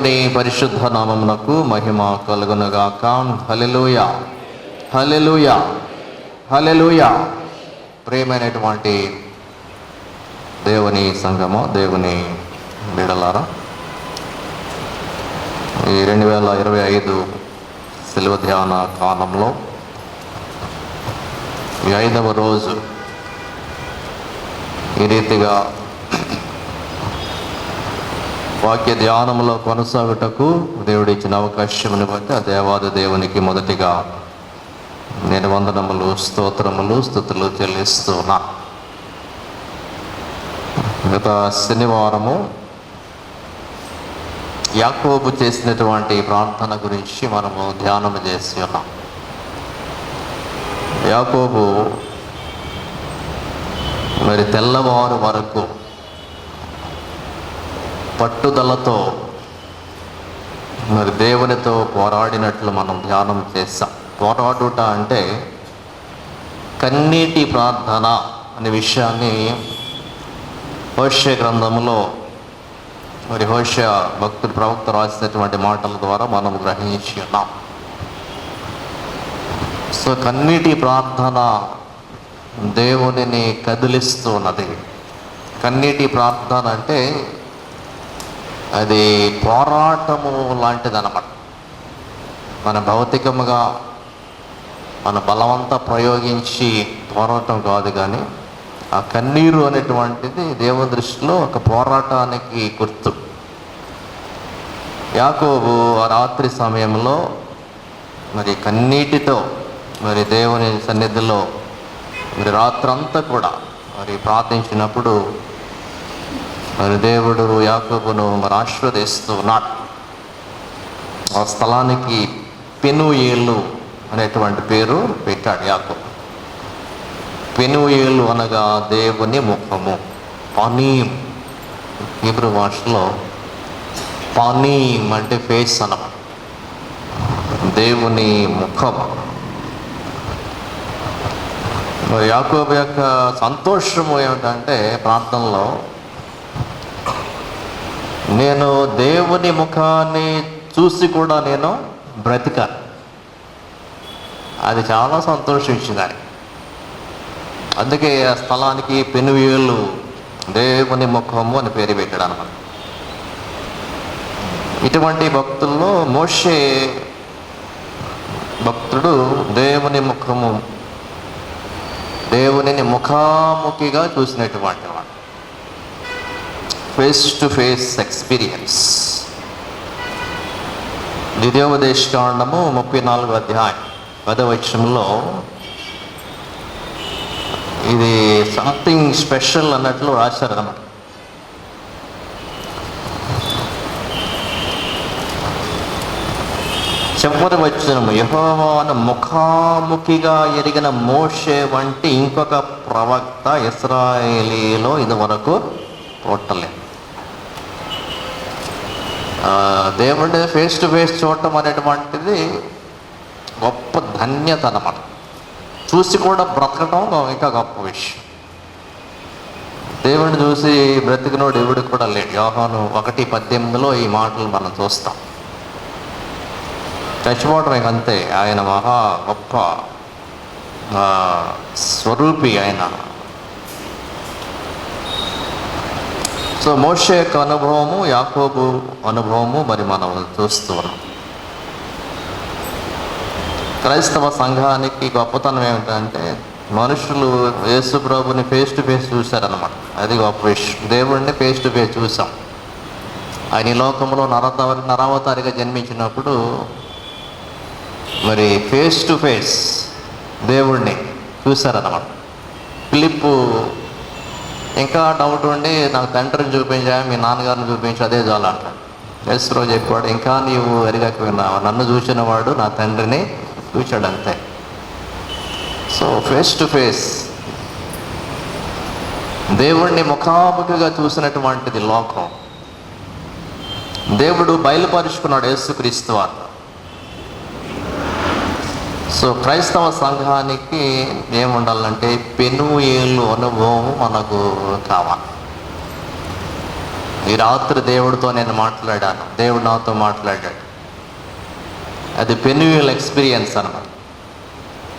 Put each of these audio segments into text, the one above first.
దేవుని పరిశుద్ధ నామమునకు మహిమ కలుగునుగాక. హల్లెలూయా, హల్లెలూయా, హల్లెలూయా. ప్రియమైనటువంటి దేవుని సంఘము, దేవుని బిడ్డలారా, ఈ 2025 శిలువ ధ్యాన కాలంలో ఈ 5వ రోజు ఈ రీతిగా వాక్య ధ్యానంలో కొనసాగుటకు దేవుడు ఇచ్చిన అవకాశమును బట్టి ఆ దేవాది దేవునికి మొదటిగా నేను వందనములు, స్తోత్రములు, స్తుతులు చెల్లిస్తున్నా. గత శనివారము యాకోబు చేసినటువంటి ప్రార్థన గురించి మనము ధ్యానం చేసి ఉన్నాం. యాకోబు మరి తెల్లవారు వరకు పట్టుదలతో మరి దేవునితో పోరాడినట్లు మనం ధ్యానం చేస్తాం. పోరాడుట అంటే కన్నీటి ప్రార్థన అనే విషయాన్ని హోషేయ గ్రంథంలో మరి హోషేయ భక్తుడు ప్రవక్త రాసినటువంటి మాటల ద్వారా మనం గ్రహించి ఉన్నాం. సో కన్నీటి ప్రార్థన దేవునిని కదిలిస్తున్నది. కన్నీటి ప్రార్థన అంటే అది పోరాటము లాంటిదన్నమాట. మన భౌతికముగా మన బలవంతా ప్రయోగించి పోరాటం కాదు, కానీ ఆ కన్నీరు అనేటువంటిది దేవుని దృష్టిలో ఒక పోరాటానికి గుర్తు. యాకోబు ఆ రాత్రి సమయంలో మరి కన్నీటితో మరి దేవుని సన్నిధిలో మరి రాత్రంతా కూడా మరి ప్రార్థించినప్పుడు మరి దేవుడు యాకోబును మరి ఆశీర్వదిస్తూ ఉన్నాడు. ఆ స్థలానికి పెనూయేలు అనేటువంటి పేరు పెట్టాడు యాకోబు. పెనూయేలు అనగా దేవుని ముఖము. పానీం, హీబ్రూ భాషలో పానీం అంటే ఫేస్ అన్నమాట, దేవుని ముఖం. మరి యాకోబు యొక్క సంతోషము ఏమిటంటే ప్రార్థనలో, నేను దేవుని ముఖాన్ని చూసి కూడా నేను బ్రతికాను. అది చాలా సంతోషించింది ఆయన. అందుకే ఆ స్థలానికి పెనుయేలు, దేవుని ముఖము అని పేరు పెట్టాడు అన్నమాట. ఇటువంటి భక్తుల్లో మోషే భక్తుడు దేవుని ముఖము, దేవునిని ముఖాముఖిగా చూసినటువంటి వాడు. Face to face experience. ద్వితీయోపదేశకాండము 34వ అధ్యాయం 10వ వచనంలో ఇది సంథింగ్ స్పెషల్ అన్నట్లు రాశారు అన్నమాట. చివరి వచనము, యెహోవాను ముఖాముఖిగా ఎరిగిన మోషే వంటి ఇంకొక ప్రవక్త ఇశ్రాయేలీలో ఇదివరకు పుట్టలేదు. దేవుడిని ఫేస్ టు ఫేస్ చూడటం అనేటువంటిది గొప్ప ధన్యత అన్నమాట. చూసి కూడా బ్రతకటం ఇంకా గొప్ప విషయం. దేవుడిని చూసి బ్రతికినోడు ఎవడికి కూడా లేడు. యోహాను 1:18 ఈ మాటలు మనం చూస్తాం. చచ్చిపోవటం ఇంకంతే. ఆయన మహా గొప్ప స్వరూపి ఆయన. సో మోషే యొక్క అనుభవము, యాకోబు అనుభవము మరి మనం చూస్తూ ఉన్నాం. క్రైస్తవ సంఘానికి గొప్పతనం ఏమిటంటే మనుషులు యేసు ప్రభుని ఫేస్ టు ఫేస్ చూశారన్నమాట. అది గొప్ప విషయం. దేవుడిని ఫేస్ టు ఫేస్ చూసాం. ఆయన ఈ లోకంలో నరావతారిగా జన్మించినప్పుడు మరి ఫేస్ టు ఫేస్ దేవుడిని చూశారన్నమాట. ఫిలిప్పు ఇంకా డౌట్ ఉండి, నాకు తండ్రిని చూపించా, మీ నాన్నగారిని చూపించి అదే చాలు అంటాడు. యేసు చెప్పాడు, ఇంకా నీవు ఎరగకపోయినావు, నన్ను చూసిన వాడు నా తండ్రిని చూచాడు అంతే. సో ఫేస్ టు ఫేస్ దేవుణ్ణి ముఖాముఖిగా చూసినటువంటిది లోకం. దేవుడు బయలుపరుచుకున్నాడు యేసుక్రీస్తు వారు. సో క్రైస్తవ సంఘానికి ఏముండాలంటే పెనుయేలు అనుభవం మనకు కావాలి. ఈ రాత్రి దేవుడితో నేను మాట్లాడాను, దేవుడు నాతో మాట్లాడాడు. అది పెనుయేలు ఎక్స్పీరియన్స్ అన్నమాట,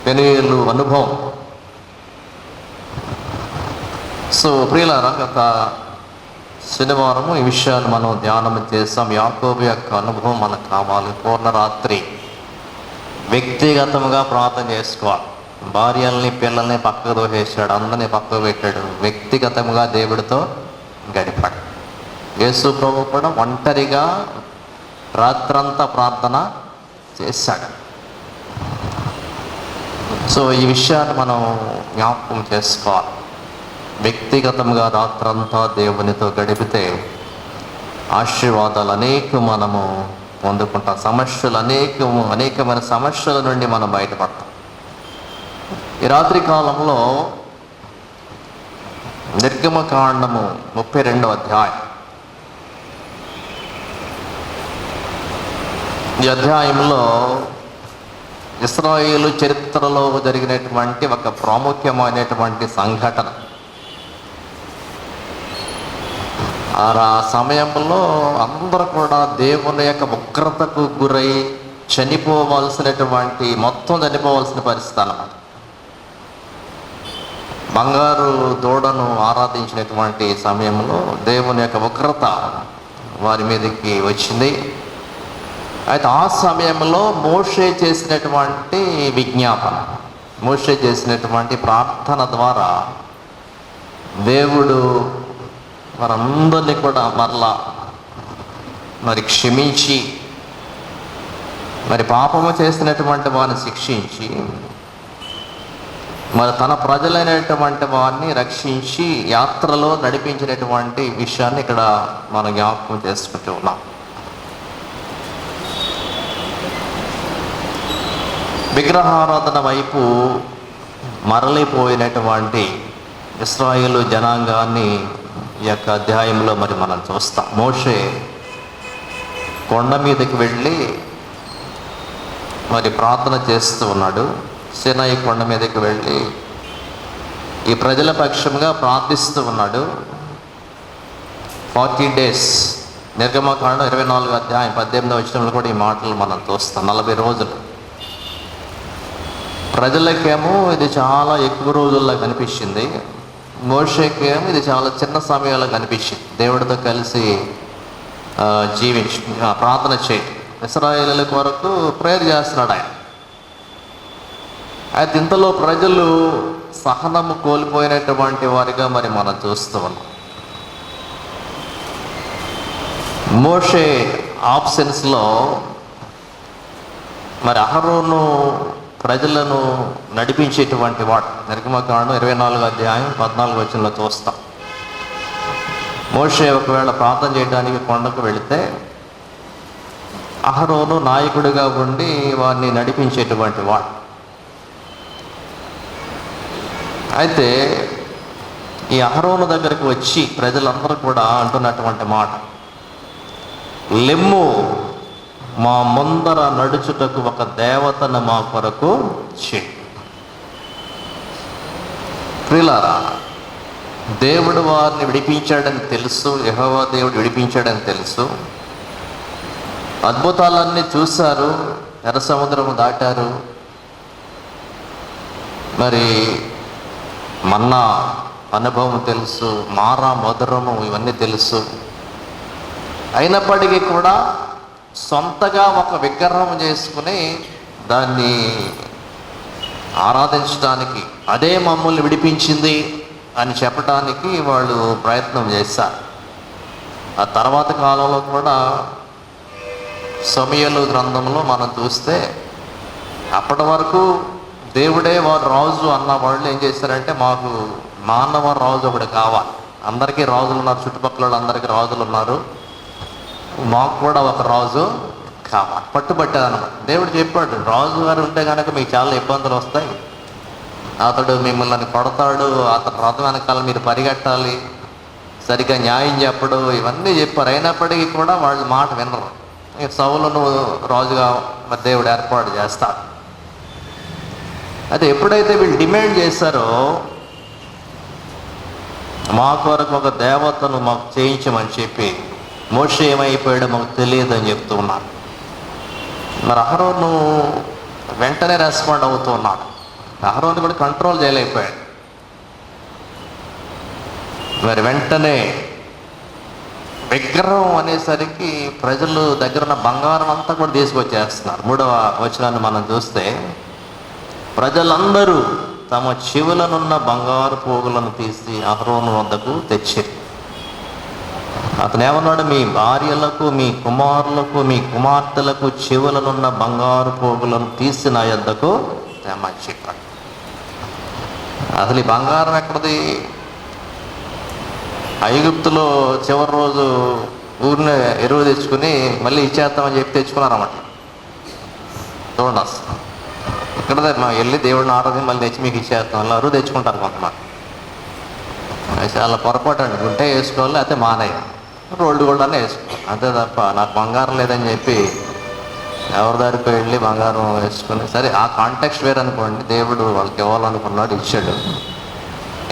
పెనుయేలు అనుభవం. సో ప్రియులారా, గత శనివారము ఈ విషయాన్ని మనం ధ్యానం చేస్తాం. యాకోబు యొక్క అనుభవం మనకు కావాలి. పూర్ణరాత్రి వ్యక్తిగతంగా ప్రార్థన చేసుకోవాలి. భార్యల్ని పిల్లల్ని పక్కకు దోసేసాడు, అందరినీ పక్కకు పెట్టాడు, వ్యక్తిగతంగా దేవుడితో గడిపాడు. యేసు ప్రభు కూడా ఒంటరిగా రాత్రంతా ప్రార్థన చేశాడు. సో ఈ విషయాన్ని మనం జ్ఞాపకం చేసుకోవాలి. వ్యక్తిగతంగా రాత్రంతా దేవునితో గడిపితే ఆశీర్వాదాలు అనేక మనము పొందుకుంటాం. సమస్యలు అనేకమైన సమస్యల నుండి మనం బయటపడతాం. ఈ రాత్రి కాలంలో నిర్గమకాండము 32వ అధ్యాయం, ఈ అధ్యాయంలో ఇశ్రాయేలు చరిత్రలో జరిగినటువంటి ఒక ప్రాముఖ్యమైనటువంటి సంఘటన. ఆ సమయంలో అందరూ కూడా దేవుని యొక్క ఉగ్రతకు గురై మొత్తం చనిపోవాల్సిన పరిస్థితి అన్నమాట. బంగారు దూడను ఆరాధించినటువంటి సమయంలో దేవుని యొక్క ఉగ్రత వారి మీదకి వచ్చింది. అయితే ఆ సమయంలో మోషే చేసినటువంటి విజ్ఞాపన, మోషే చేసినటువంటి ప్రార్థన ద్వారా దేవుడు వారందరినీ కూడా మరలా క్షమించి, పాపము చేసినటువంటి వారిని శిక్షించి, తన ప్రజలైనటువంటి వారిని రక్షించి యాత్రలో నడిపించినటువంటి విషయాన్ని ఇక్కడ మనం జ్ఞాపకం చేసుకుంటూ ఉన్నాం. విగ్రహారాధన వైపు మరలిపోయినటువంటి ఇశ్రాయేలు జనాంగాన్ని ఈ యొక్క అధ్యాయంలో మనం చూస్తాం. మోషే కొండ మీదకి వెళ్ళి ప్రార్థన చేస్తూ ఉన్నాడు. సీనాయి కొండ మీదకి వెళ్ళి ఈ ప్రజల పక్షంగా ప్రార్థిస్తూ ఉన్నాడు. 40 days, నిర్గమకాండం 24వ అధ్యాయం 18వ వచనంలో కూడా ఈ మాటలు మనం చూస్తాం. 40 రోజులు. ప్రజలకేమో ఇది చాలా ఎక్కువ రోజుల్లో కనిపించింది, మోషేకేమో ఇది చాలా చిన్న సమయంలో కనిపించింది. దేవుడితో కలిసి ప్రార్థన చేయి, ఇశ్రాయేలుల కొరకు ప్రేయర్ చేస్తున్నాడు ఆయన. అయితే ఇంతలో ప్రజలు సహనము కోల్పోయినటువంటి వారిగా మనం చూస్తూ ఉన్నాం. మోషే ఆబ్సెన్స్లో అహరోను ప్రజలను నడిపించేటువంటి వాడు. నిర్గమకాండం 24వ అధ్యాయం 14వ వచనంలో చూస్తాం. మోషే ఒకవేళ ప్రార్థన చేయడానికి కొండకు వెళితే అహరోను నాయకుడిగా ఉండి వారిని నడిపించేటువంటి వాడు. అయితే ఈ అహరోను దగ్గరికి వచ్చి ప్రజలందరూ కూడా అంటున్నటువంటి మాట, లెమ్ము, మా ముందర నడుచుటకు ఒక దేవతను మా కొరకు చేయి. ప్రియులారా, దేవుడు వారిని విడిపించాడని తెలుసు, యెహోవా దేవుడు విడిపించాడని తెలుసు. అద్భుతాలన్నీ చూశారు, ఎర్ర సముద్రము దాటారు, మన్నా అనుభవం తెలుసు, మారా మధురము ఇవన్నీ తెలుసు. అయినప్పటికీ కూడా సొంతగా ఒక విగ్రహం చేసుకుని దాన్ని ఆరాధించడానికి, అదే మమ్మల్ని విడిపించింది అని చెప్పడానికి వాళ్ళు ప్రయత్నం చేశారు. ఆ తర్వాత కాలంలో కూడా సమూయేలు గ్రంథంలో మనం చూస్తే అప్పటి వరకు దేవుడే వారు రాజు అన్న వాళ్ళు ఏం చేశారంటే, మాకు మానవ రాజు ఒకటి కావాలి, అందరికీ రాజులు ఉన్నారు, చుట్టుపక్కల అందరికీ రాజులు ఉన్నారు, మాకు కూడా ఒక రాజు కావాలి, పట్టుబట్టారనమాట. దేవుడు చెప్పాడు, రాజు గారు ఉంటే కనుక మీకు చాలా ఇబ్బందులు వస్తాయి, అతడు మిమ్మల్ని కొడతాడు, అతను రథం వెనకాల మీరు పరిగెట్టాలి, సరిగ్గా న్యాయం చెప్పడు, ఇవన్నీ చెప్పారు. అయినప్పటికీ కూడా వాళ్ళు మాట వినరు. సౌలును రాజుగా దేవుడు ఏర్పాటు చేస్తాడు. అయితే ఎప్పుడైతే వీళ్ళు డిమాండ్ చేశారో మా కొరకు ఒక దేవతను మాకు చేయించమని చెప్పి మోషే ఏమైపోయాడో మాకు తెలియదు అని చెప్తూ ఉన్నాడు. మరి అహరోను వెంటనే రెస్పాండ్ అవుతూ ఉన్నాడు. అహరోను కూడా కంట్రోల్ చేయలేకపోయాడు. మరి వెంటనే విగ్రహం అనేసరికి ప్రజలు దగ్గర ఉన్న బంగారం అంతా కూడా తీసుకొచ్చేస్తున్నారు. 3వ వచనాన్ని మనం చూస్తే, ప్రజలందరూ తమ చెవులనున్న బంగారు పోగులను తీసి అహరోను వద్దకు తెచ్చారు. అతను ఏమన్నాడు? మీ భార్యలకు, మీ కుమారులకు, మీ కుమార్తెలకు చెవులనున్న బంగారు పోగులను తీసి నా యొద్దకు తెమ్మని చెప్పాడు. అసలు ఈ బంగారం ఎక్కడిది? ఐగుప్తులో చివరి రోజు ఊరిని ఎరువు తెచ్చుకుని మళ్ళీ ఇచ్చేస్తామని చెప్పి తెచ్చుకున్నారన్నమాట. చూడండి, అసలు ఇక్కడదే మా వెళ్ళి దేవుడిని ఆరాధన మళ్ళీ తెచ్చి మీకు ఇచ్చేస్తాం, అలా అరువు తెచ్చుకుంటారు కొంతమంది. చాలా పొరపాటు అండి. ఉంటే వేసుకోవాలి, అయితే మానేయ రోడ్డు కూడా వేసుకోవాలి, అంతే తప్ప నాకు బంగారం లేదని చెప్పి ఎవరి దారికి వెళ్ళి బంగారం వేసుకుని, సరే ఆ కాంటెక్స్ట్ వేరు అనుకోండి. దేవుడు వాళ్ళకి ఇవ్వాలనుకున్నాడు, ఇచ్చాడు.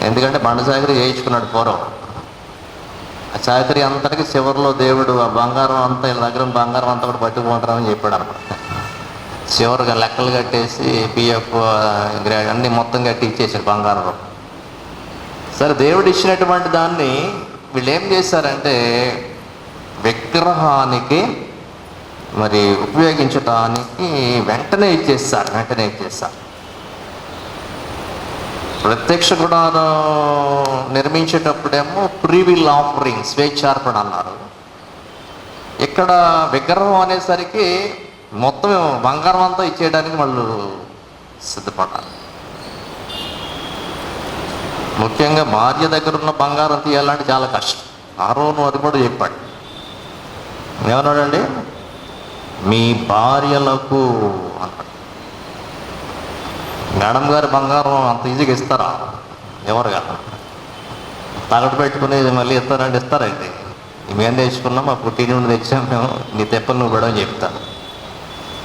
ఎందుకంటే బండ చాకరీ చేయించుకున్నాడు పూర్వం. ఆ చాకరీ అంతటికి చివరిలో దేవుడు ఆ బంగారం అంతా వీళ్ళ దగ్గర బంగారం అంతా కూడా పట్టుకుంటారని చెప్పాడు అనమాట. చివరిగా లెక్కలు కట్టేసి పిఎఫ్ అన్నీ మొత్తం కట్టి ఇచ్చేసాడు బంగారం. సరే, దేవుడు ఇచ్చినటువంటి దాన్ని వీళ్ళు ఏం చేశారంటే విగ్రహానికి మరి ఉపయోగించటానికి వెంటనే ఇచ్చేస్తారు. ప్రత్యక్ష గుడారం నిర్మించేటప్పుడేమో ప్రీవిల్ ఆఫరింగ్, స్వేచ్ఛార్పణ అన్నారు. ఇక్కడ విగ్రహం అనేసరికి మొత్తం బంగారం అంతా ఇచ్చేయడానికి వాళ్ళు సిద్ధపడ్డారు. ముఖ్యంగా భార్య దగ్గర ఉన్న బంగారం తీయాలంటే చాలా కష్టం. అహరోను అది కూడా చెప్పాడు. ఏమన్నాడండి? మీ భార్యలకు అన్నాడు. మేడం గారి బంగారం అంత ఈజీగా ఇస్తారా? ఎవరు కదా తాగట్టు పెట్టుకుని మళ్ళీ ఇస్తారంటే ఇస్తారండి. మేము తెచ్చుకున్నాం, మా పుట్టిన నుండి తెచ్చాం, మేము నీ తెప్పలు నువ్వు కూడా చెప్తాను.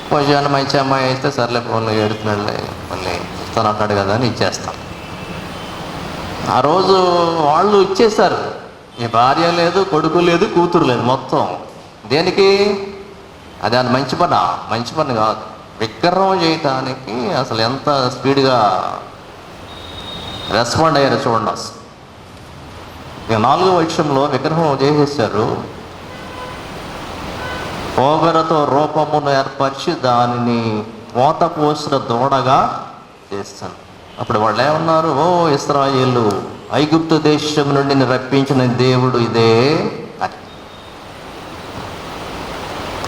కొంచెం మంచి అమ్మాయి అయితే సర్లే ఫోన్లో ఏడుతున్నాడులే మళ్ళీ ఇస్తాను అంటాడు కదా అని ఇచ్చేస్తాం. ఆ రోజు వాళ్ళు ఇచ్చేస్తారు. ఈ భార్య లేదు, కొడుకు లేదు, కూతురు లేదు, మొత్తం దేనికి? అది మంచి పని కాదు. విగ్రహం చేయటానికి అసలు ఎంత స్పీడ్గా రెస్పాండ్ అయ్యారో చూడండి. అసలు ఇక 4వ వచనంలో విగ్రహం చేసేసారు. పోగరతో రూపమును ఏర్పరిచి దానిని పోత పోసిన దూడగా చేస్తాను. అప్పుడు వాళ్ళు ఏమన్నారు? ఓ ఇశ్రాయేలు, ఐగుప్తు దేశం నుండి రప్పించిన దేవుడు ఇదే అని.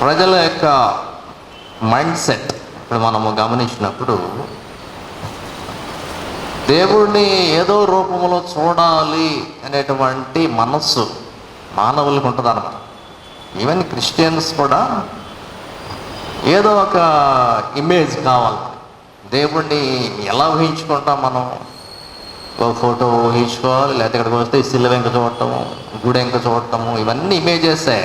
ప్రజల యొక్క మైండ్ సెట్ ఇప్పుడు మనము గమనించినప్పుడు, దేవుడిని ఏదో రూపంలో చూడాలి అనేటువంటి మనస్సు మానవులకు ఉంటుంది అన్నమాట. ఈవెన్ క్రిస్టియన్స్ కూడా ఏదో ఒక ఇమేజ్ కావాలి. దేవుడిని ఎలా ఊహించుకుంటాం మనం? ఒక ఫోటో ఊహించుకోవాలి, లేకపోతే ఇక్కడికి వస్తే సిలువ వెంక చూడటము, గుడి వెంక చూడటము, ఇవన్నీ ఇమేజెసే.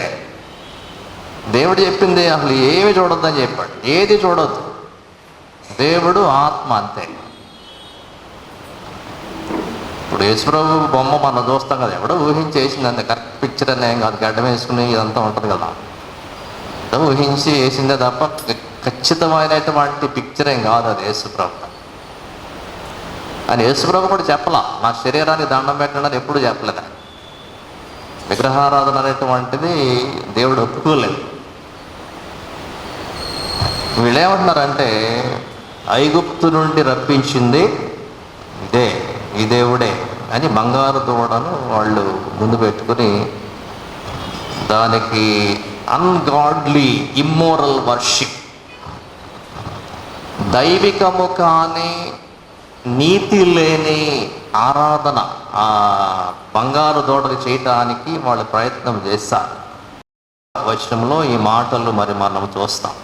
దేవుడు చెప్పింది అసలు ఏమి చూడొద్దని చెప్పాడు. ఏది చూడొద్దు. దేవుడు ఆత్మ, అంతే. ఇప్పుడు యేసుప్రభు బొమ్మ మనం చూస్తాం కదా, ఎవడో ఊహించేసింది, అంతే. కరెక్ట్ పిక్చర్ అనే కాదు, గడ్డం వేసుకుని ఇదంతా ఉంటుంది కదా, ఊహించి వేసిందే తప్ప ఖచ్చితమైనటువంటి పిక్చర్ ఏం కాదు అది యేసుప్రభు. అని యేసుప్రభు కూడా చెప్పలా, నా శరీరానికి దండం పెట్టండి అని ఎప్పుడు చెప్పలేదు. విగ్రహారాధన అనేటువంటిది దేవుడు ఒప్పుకోలేదు. వీళ్ళేమంటున్నారంటే ఐగుప్తు నుండి రప్పించింది ఇదే, ఈ దేవుడే అని బంగారు దూడను వాళ్ళు ముందు పెట్టుకుని దానికి అన్గాడ్లీ ఇమ్మోరల్ వర్షిప్, దైవికము కానీ నీతి లేని ఆరాధన ఆ బంగారు దూడకు చేయటానికి వాళ్ళు ప్రయత్నం చేస్తారు. వచనంలో ఈ మాటలు మరి మనం చూస్తాం.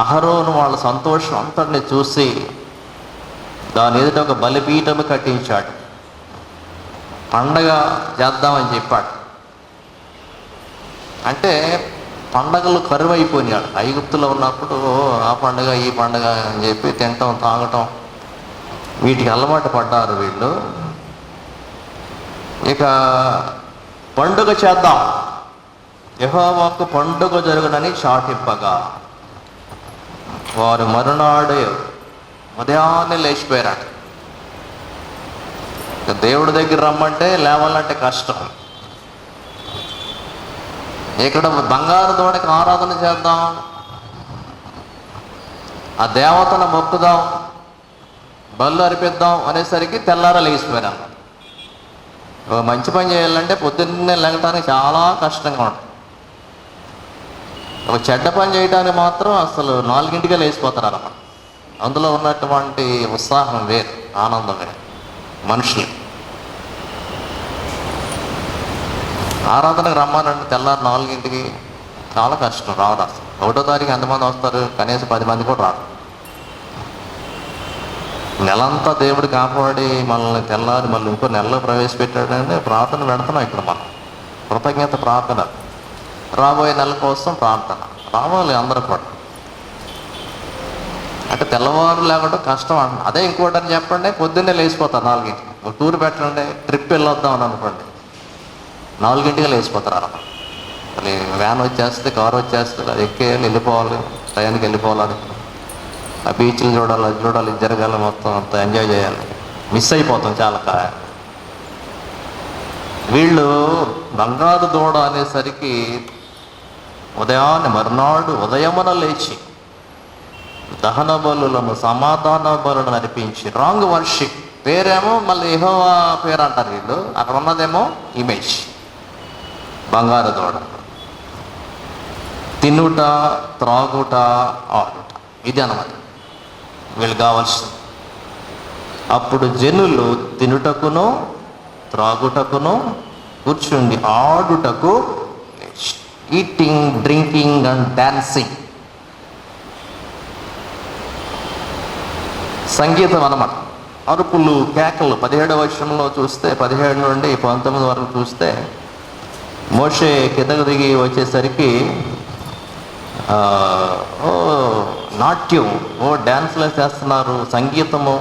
అహరోను వాళ్ళ సంతోషం అంతటిని చూసి దాని ఎదుట ఒక బలిపీఠము కట్టించాడు. పండగ చేద్దామని చెప్పాడు. అంటే పండగలు కరువైపోయినాడు. ఐగుప్తులో ఉన్నప్పుడు ఆ పండుగ ఈ పండుగ అని చెప్పి తినటం తాగటం వీటికి అలవాటు పడ్డారు వీళ్ళు. ఇక పండుగ చేద్దాం, యెహోవాకు పండుగ జరుగునని చాటింపగా వారు మరునాడు ఉదయాన్నే లేచిపోయారట. దేవుడి దగ్గర రమ్మంటే లేవాలంటే కష్టం. ఇక్కడ బంగారు దూడకి ఆరాధన చేద్దాం, ఆ దేవతను మొక్కుదాం, బళ్ళు అర్పిద్దాం అనేసరికి తెల్లారా లేచిపోయారు. మంచి పని చేయాలంటే పొద్దున్నే లేగటానికి చాలా కష్టంగా ఉంటుంది. ఒక చెడ్డ పని చేయడానికి మాత్రం అసలు 4ంటికే లేచిపోతారు అన్నమాట. అందులో ఉన్నటువంటి ఉత్సాహం వేరు, ఆనందం వేరు. మనుషులు ఆరాధనకు రమ్మానంటే తెల్లారు 4ంటికి చాలా కష్టం రావడం. అసలు 1వ తారీఖు ఎంతమంది వస్తారు? కనీసం 10 మంది కూడా రారు. నెలంతా దేవుడు కాపాడి మనల్ని తెల్లారి మళ్ళీ ఇంకో నెలలో ప్రవేశపెట్టాడంటే ప్రార్థన పెడుతున్నాం ఇక్కడ మనం. కృతజ్ఞత ప్రార్థన, రాబోయే నెల కోసం ప్రార్థన. రావాలి అందరూ కూడా. అంటే తెల్లవారు లేకుండా కష్టం అంట. అదే ఇంకోటి అని చెప్పండి, పొద్దున్నే లేచిపోతారు 4ంటికి. ఒక టూర్ పెట్టండి, ట్రిప్ వెళ్ళొద్దాం అని అనుకోండి, 4ంటికి లేచిపోతారు అన్నమాట. మళ్ళీ వ్యాన్ వచ్చేస్తే, కారు వచ్చేస్తే, అది ఎక్కేయాలి, వెళ్ళిపోవాలి, టైంకి వెళ్ళిపోవాలి, ఆ బీచ్లు చూడాలి, అది చూడాలి, ఇది జరగాలి, మొత్తం అంతా ఎంజాయ్ చేయాలి. మిస్ అయిపోతాం చాలా. వీళ్ళు బంగారు దూడ అనేసరికి ఉదయాన్నే మరునాడు ఉదయమున లేచి దహన బలులను సమాధాన బలులను అర్పించి, రాంగ్ వర్షిప్ పేరేమో మళ్ళీ యెహోవా పేరు అంటారు వీళ్ళు, అక్కడ ఉన్నదేమో ఇమేజ్ బంగారు దూడ. తినుట, త్రాగుట, ఆడుట, ఇది అన్నమాట వీళ్ళు కావాల్సింది. అప్పుడు జనులు తినుటకును త్రాగుటకును కూర్చుండి ఆడుటకు, ఈటింగ్, డ్రింకింగ్ అండ్ డాన్సింగ్, సంగీతం అన్నమాట. అరుపులు, కేకలు. 17వ వచనంలో చూస్తే, 17 నుండి 19 వరకు చూస్తే, మోషే కిందకు దిగి వచ్చేసరికి నాట్యం, డ్యాన్స్లు చేస్తున్నారు, సంగీతము,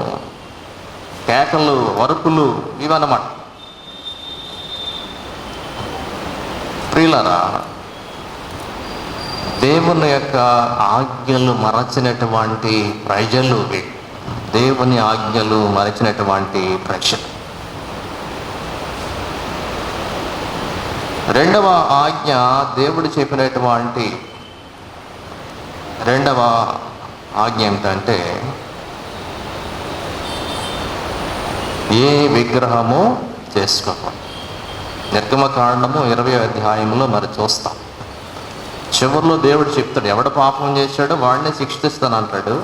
కేకలు, అరుపులు, ఇవన్నమాట. ప్రియులారా, దేవుని యొక్క ఆజ్ఞలు మరచినటువంటి ప్రజలు, దేవుని ఆజ్ఞలు మరచినటువంటి ప్రజలు. రెండవ ఆజ్ఞ, దేవుడు చెప్పినటువంటి రెండవ ఆజ్ఞ ఏమిటంటే, ఏ విగ్రహము చేసుకోవాలి. నిర్గమకాండము 20వ అధ్యాయంలో మరి చూస్తాం. చివరిలో దేవుడు చెప్తాడు, ఎవడు పాపం చేశాడో వాడిని శిక్షిస్తాను అంటాడు.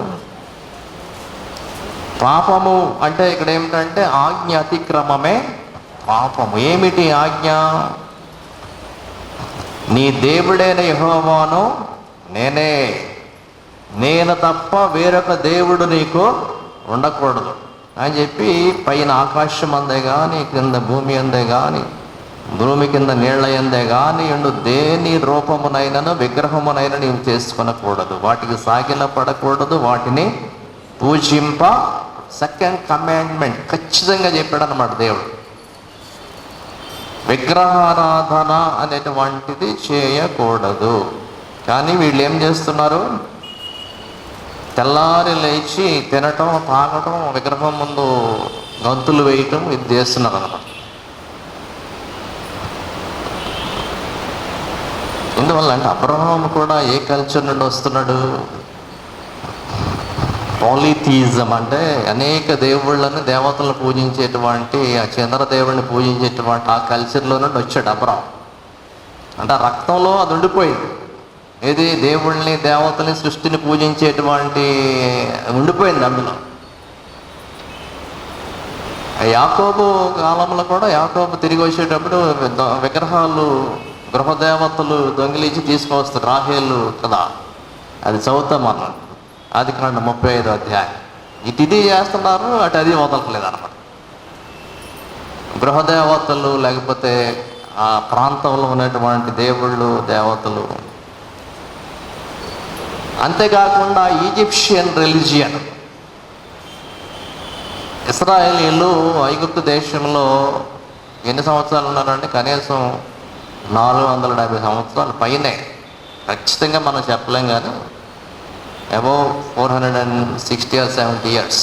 పాపము అంటే ఇక్కడ ఏమిటంటే ఆజ్ఞ అతిక్రమమే పాపము. ఏమిటి ఆజ్ఞ? నీ దేవుడైన యెహోవాను నేను తప్ప వేరొక దేవుడు నీకు ఉండకూడదు అని చెప్పి, పైన ఆకాశం అందే కానీ, కింద భూమి అందే కానీ, భూమి కింద నీళ్ల ఎందే కానీ ఎండు దేని రూపమునైనను విగ్రహమునైనా నీవు చేసుకొనకూడదు, వాటికి సాగిలపడకూడదు, వాటిని పూజింప. సెకండ్ కమాండ్మెంట్ ఖచ్చితంగా చెప్పాడు అన్నమాట దేవుడు. విగ్రహారాధన అనేటువంటిది చేయకూడదు. కానీ వీళ్ళు ఏం చేస్తున్నారు? తెల్లారి లేచి తినటం, తాగటం, విగ్రహం ముందు గంతులు వేయటం, ఇది చేస్తున్నారు అన్నమాట. ఎందువల్ల అంటే అబ్రహాం కూడా ఏ కల్చర్ నుండి వస్తున్నాడు? పాలిథియిజం అంటే అనేక దేవుళ్ళని, దేవతలను పూజించేటువంటి, ఆ చంద్రదేవుడిని పూజించేటువంటి ఆ కల్చర్లో నుండి వచ్చాడు అబ్రహాం. అంటే ఆ రక్తంలో అది ఉండిపోయింది. ఏది? దేవుళ్ళని, దేవతల్ని, సృష్టిని పూజించేటువంటి ఉండిపోయింది అందులో. యాకోబు కాలంలో కూడా యాకోబు తిరిగి వచ్చేటప్పుడు విగ్రహాలు, గృహదేవతలు దొంగిలించి తీసుకువస్తారు. రాహేలు కదా, అది చదువుతాం మనం, ఆదికాండం 35వ అధ్యాయం. ఇది చేస్తున్నారు, అటు అది వదలట్లేదు అన్నమాట. గృహదేవతలు, లేకపోతే ఆ ప్రాంతంలో ఉన్నటువంటి దేవుళ్ళు, దేవతలు. అంతేకాకుండా ఈజిప్షియన్ రిలీజియన్, ఇశ్రాయేలీయులు ఐగుప్తు దేశంలో ఎన్ని సంవత్సరాలు ఉన్నారంటే కనీసం 470 సంవత్సరాలు పైనే, ఖచ్చితంగా మనం చెప్పలేం, కానీ అబౌవ్ 460 or 70 years.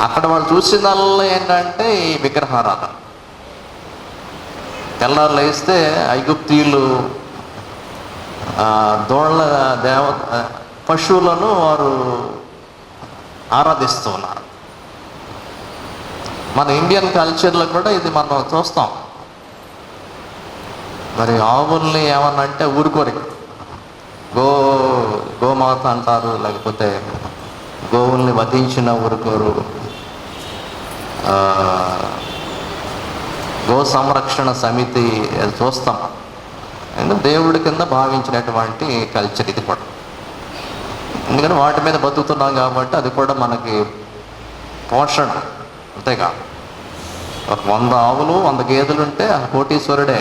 అక్కడ వాళ్ళు చూసిందల్లా ఏంటంటే ఈ విగ్రహారాధన. తెల్లారులు వేస్తే ఐగుప్తీయులు దోళ్ళ పశువులను వారు ఆరాధిస్తూ ఉన్నారు. మన ఇండియన్ కల్చర్లో కూడా ఇది మనం చూస్తాం. మరి ఆవుల్ని ఏమన్నంటే ఊరుకోరు, గోమాత అంటారు, లేకపోతే గోవుల్ని వధించిన ఊరుకోరు. గో సంరక్షణ సమితి చూస్తాం. ఎందుకంటే దేవుడి కింద భావించినటువంటి కల్చర్ ఇది కూడా. ఎందుకంటే వాటి మీద బతుకుతున్నాం కాబట్టి అది కూడా మనకి పోషణ. అంతేగా, ఒక 100 ఆవులు 100 గేదెలు ఉంటే ఆ కోటీశ్వరుడే.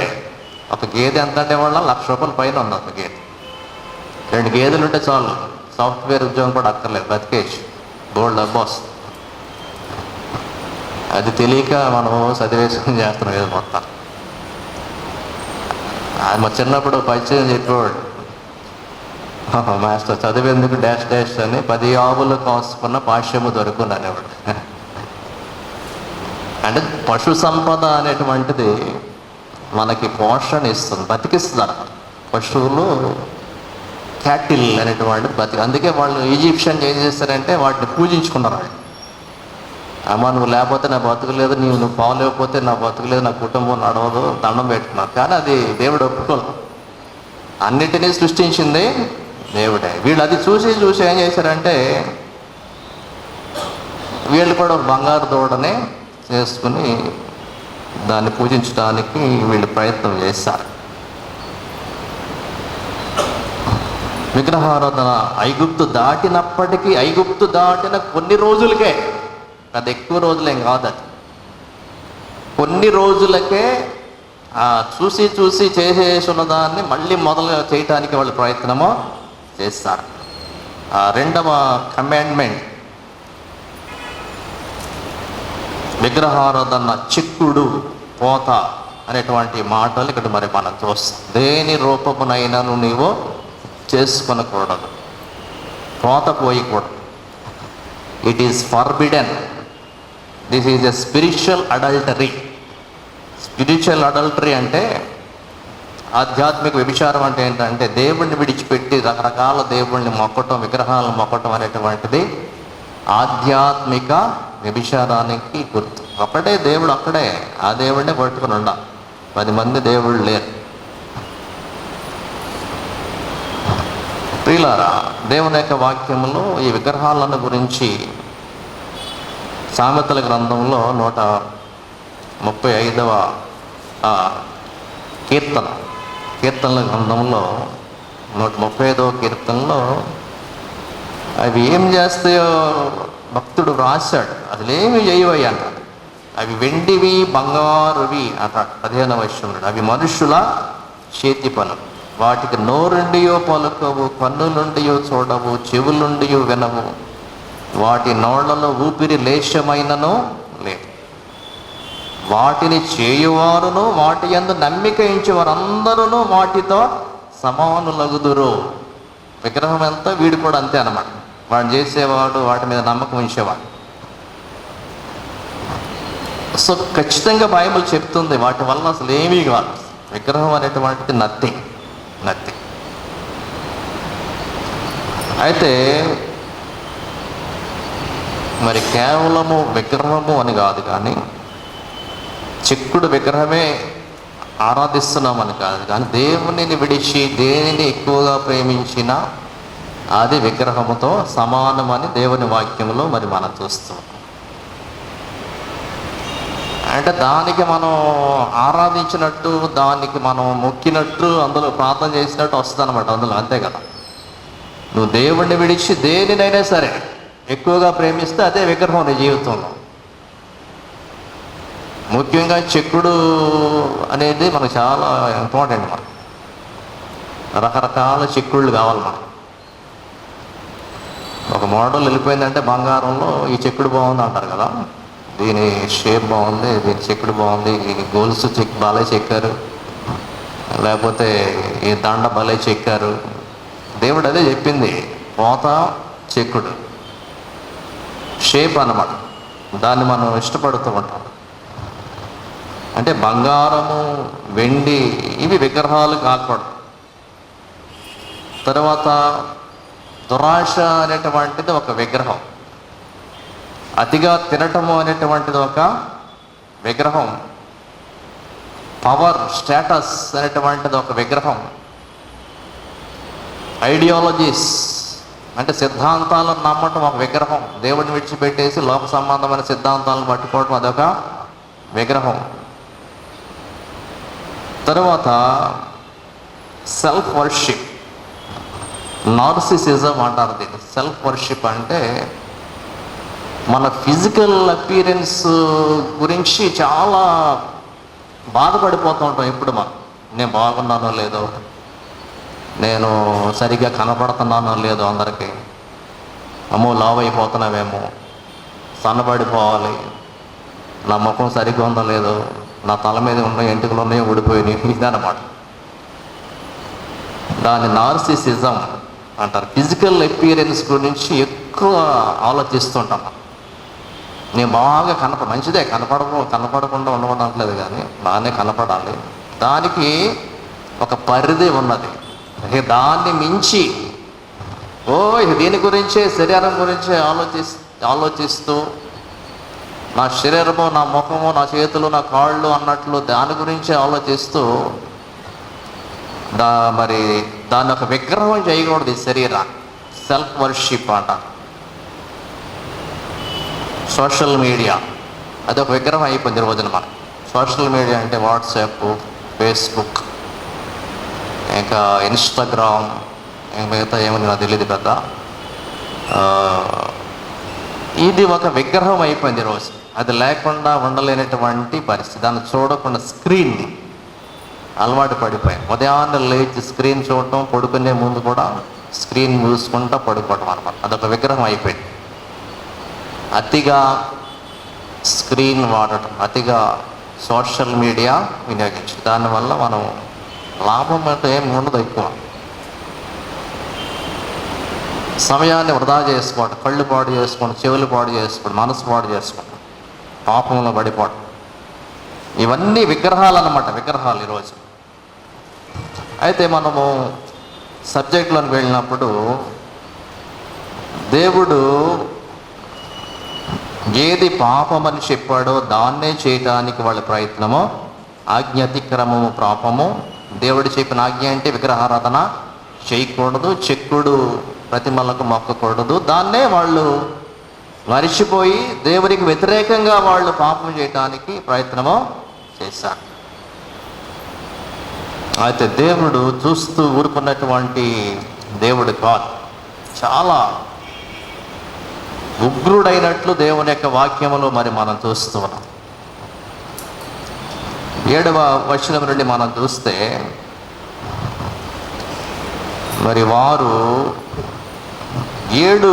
ఒక గేదె ఎంత అంటే వాళ్ళ ₹1,00,000 పైన ఉంది ఒక గేదె. 2 గేదెలు ఉంటే చాలు, సాఫ్ట్వేర్ ఉద్యోగం కూడా అక్కర్లేదు, బతికేసి గోల్డ్ డబ్బు వస్తుంది. అది తెలియక మనము చదివేసుకుని చేస్తున్నాం ఏదో మొత్తం. అది మా చిన్నప్పుడు పరిచయం చెప్పేవాడు, మాస్టర్ చదివేందుకు డాష్ డాష్ అని 10 ఆవులు కాసుకున్న పాశ్యము దొరుకుని అనేవాడు. అంటే పశు సంపద అనేటువంటిది మనకి పోషణ ఇస్తుంది, బతికిస్తుంది. పశువులు క్యాటిల్ అనేటువంటి అందుకే వాళ్ళు ఈజిప్షియన్ ఏం చేస్తారంటే వాటిని పూజించుకున్నారు. అమ్మ నువ్వు లేకపోతే నా బతుకులేదు, నువ్వు పాలు లేకపోతే నా బతుకులేదు, నా కుటుంబం నడవదు, దండం పెట్టుకున్నారు. కానీ అది దేవుడు ఒప్పుకోలేదు. అన్నిటినీ సృష్టించింది దేవుడే. వీళ్ళు అది చూసి ఏం చేశారంటే వీళ్ళు కూడా బంగారు దూడని చేసుకుని దాన్ని పూజించడానికి వీళ్ళు ప్రయత్నం చేశారు. విగ్రహారాధన ఐగుప్తు దాటినప్పటికీ, ఐగుప్తు దాటిన కొన్ని రోజులకే, అది ఎక్కువ రోజులేం కాదు, అది కొన్ని రోజులకే చూసి చేసేసిన దాన్ని మళ్ళీ మొదలు చేయటానికి వాళ్ళు ప్రయత్నమో చేస్తారు. 2వ కమాండ్మెంట్ విగ్రహారాధన చిక్కుడు పోత అనేటువంటి మాటలు ఇక్కడ మరి మనం చూస్తాం. దేని రూపమునైనాను నీవు చేసుకొనకూడదు, పోత పోయకూడదు. It is forbidden. This is a spiritual adultery. Spiritual adultery అంటే ఆధ్యాత్మిక వ్యభిచారం. అంటే ఏంటంటే దేవుణ్ణి విడిచిపెట్టి రకరకాల దేవుణ్ణి మొక్కటం, విగ్రహాలను మొక్కటం అనేటువంటిది ఆధ్యాత్మిక వ్యభిచారానికి గుర్తు. అక్కడే దేవుడు, అక్కడే ఆ దేవుడినే పట్టుకుని ఉండాలి. 10 మంది దేవుళ్ళు లేరు. ప్రియులారా, దేవుని యొక్క వాక్యములో ఈ విగ్రహాలను గురించి సామెతల గ్రంథంలో 135వ కీర్తనల గ్రంథంలో 135వ కీర్తనలో అవి ఏం చేస్తాయో భక్తుడు రాశాడు. అసలేమి చేయవయ్యా అన్నాడు. అవి వెండివి బంగారువి అన్నాడు 15వ వచనంలో. అవి మనుషుల చేతి పనులు. వాటికి నోరుండియో పలుకవు, కన్నులుండియో చూడవు, చెవులుండియో వినవు, వాటి నోళ్లలో ఊపిరి లేశమైనను లేదు. వాటిని చేయువారును వాటి యందు నమ్మిక ఉంచేవారందరూ వాటితో సమానులగుదురు. విగ్రహం ఎంత, వీడు కూడా అంతే అన్నమాట. వాడు చేసేవాడు, వాటి మీద నమ్మకం ఉంచేవాడు. సో ఖచ్చితంగా బైబిల్ చెప్తుంది వాటి వల్ల అసలు ఏమీ కాదు. విగ్రహం అనేటువంటిది నథింగ్. అయితే మరి కేవలము విగ్రహము అని కాదు, కానీ చిక్కుడు విగ్రహమే ఆరాధిస్తున్నామని కాదు, కానీ దేవునిని విడిచి దేనిని ఎక్కువగా ప్రేమించినా అది విగ్రహముతో సమానమని దేవుని వాక్యంలో మరి మనం చూస్తాం. అంటే దానికి మనం ఆరాధించినట్టు, దానికి మనం మొక్కినట్టు, అందులో ప్రార్థన చేసినట్టు వస్తుంది అనమాట అందులో. అంతే కదా, నువ్వు దేవుణ్ణి విడిచి దేనినైనా సరే ఎక్కువగా ప్రేమిస్తే అదే విగ్రహం నీ జీవితంలో. ముఖ్యంగా చెక్కుడు అనేది మనకు చాలా ఇంపార్టెంట్. మనకు రకరకాల చెక్కుళ్ళు కావాలి. మనకు ఒక మోడల్ వెళ్ళిపోయిందంటే బంగారంలో ఈ చెక్కుడు బాగుంది అంటారు కదా. దీని షేప్ బాగుంది, దీని చెక్కుడు బాగుంది, ఈ గోల్స్ బాలే చెక్కారు, లేకపోతే ఈ దండ భలే చెక్కారు. దేవుడు అదే చెప్పింది, పోత చెక్కుడు షేప్ అన్నమాట. దాన్ని మనం ఇష్టపడుతూ ఉంటాం. అంటే బంగారము, వెండి ఇవి విగ్రహాలు కాకూడదు. తర్వాత దురాశ అనేటువంటిది ఒక విగ్రహం, అతిగా తినటము అనేటువంటిది ఒక విగ్రహం, పవర్ స్టేటస్ అనేటువంటిది ఒక విగ్రహం, ఐడియాలజీస్ అంటే సిద్ధాంతాలను నమ్మటం ఒక విగ్రహం, దేవుడిని విడిచిపెట్టేసి లోక సంబంధమైన సిద్ధాంతాలను పట్టుకోవడం అదొక విగ్రహం. తరువాత సెల్ఫ్ వర్షిప్, నార్సిసిజం అంటారు దీన్ని. సెల్ఫ్ వర్షిప్ అంటే మన ఫిజికల్ అపీరెన్స్ గురించి చాలా బాధపడిపోతూ ఉంటాం. ఇప్పుడు నేను బాగున్నానో లేదో, నేను సరిగ్గా కనపడుతున్నానో లేదో, అందరికీ అమ్మో లావ్ అయిపోతున్నామేమో, సన్నబడిపోవాలి, నా ముఖం సరిగ్గా ఉందో లేదో, నా తల మీద ఉన్న ఎంటుకలు ఉన్నాయో ఊడిపోయినాయి, ఇదన్నమాట. దాన్ని నార్సిసిజం అంటారు. ఫిజికల్ అపీరెన్స్ గురించి ఎక్కువ ఆలోచిస్తుంటాం. నేను బాగా మంచిదే, కనపడకుండా ఉండవట్లేదు, కానీ బాగానే కనపడాలి. దానికి ఒక పరిధి ఉన్నది. దాన్ని మించి దీని గురించే, శరీరం గురించే ఆలోచిస్తూ నా శరీరము, నా ముఖము, నా చేతులు, నా కాళ్ళు అన్నట్లు దాని గురించే ఆలోచిస్తూ మరి దాన్ని ఒక విగ్రహం చేయకూడదు ఈ శరీరాన్ని. సెల్ఫ్ వర్షిప్ అంట. సోషల్ మీడియా అదొక విగ్రహం అయిపోయింది ఈ రోజున. మనం సోషల్ మీడియా అంటే వాట్సాప్, ఫేస్బుక్, ఇంకా ఇన్స్టాగ్రామ్, మిగతా ఏమని నాకు తెలియదు పెద్ద. ఇది ఒక విగ్రహం అయిపోయింది ఈరోజు. అది లేకుండా ఉండలేనటువంటి పరిస్థితి. దాన్ని చూడకుండా స్క్రీన్ని అలవాటు పడిపోయాం. ఉదయాన్నే లేచి స్క్రీన్ చూడటం, పడుకునే ముందు కూడా స్క్రీన్ చూసుకుంటూ పడుకోవటం అన్నమాట. అదొక విగ్రహం అయిపోయింది. అతిగా స్క్రీన్ వాడటం, అతిగా సోషల్ మీడియా వినియోగించు, దానివల్ల మనం లాభం అంటే ఏమి ఉండదు. ఎక్కువ సమయాన్ని వృధా చేసుకోవడం, కళ్ళు పాడు చేసుకోవడం, చెవులు పాడు చేసుకోవడం, మనసు పాడు చేసుకోవడం, పాపంలో పడిపోవడం, ఇవన్నీ విగ్రహాలు అన్నమాట. విగ్రహాలు ఈరోజు. అయితే మనము సబ్జెక్ట్లోకి వెళ్ళినప్పుడు దేవుడు ఏది పాపమని చెప్పాడో దాన్నే చేయటానికి వాళ్ళ ప్రయత్నము. ఆజ్ఞ అతిక్రమము పాపము. దేవుడు చెప్పిన ఆజ్ఞ అంటే విగ్రహారాధన చేయకూడదు, చెక్కుడు ప్రతిమలకు మొక్కకూడదు. దాన్నే వాళ్ళు మరిచిపోయి దేవునికి వ్యతిరేకంగా వాళ్ళు పాపం చేయటానికి ప్రయత్నము చేశారు. అయితే దేవుడు చూస్తూ ఊరుకున్నటువంటి దేవుడు కాదు. చాలా ఉగ్రుడైనట్లు దేవుని యొక్క వాక్యములో మరి మనం చూస్తూ ఉన్నాం. 7వ వచనం నుండి మనం చూస్తే, మరి వారు 7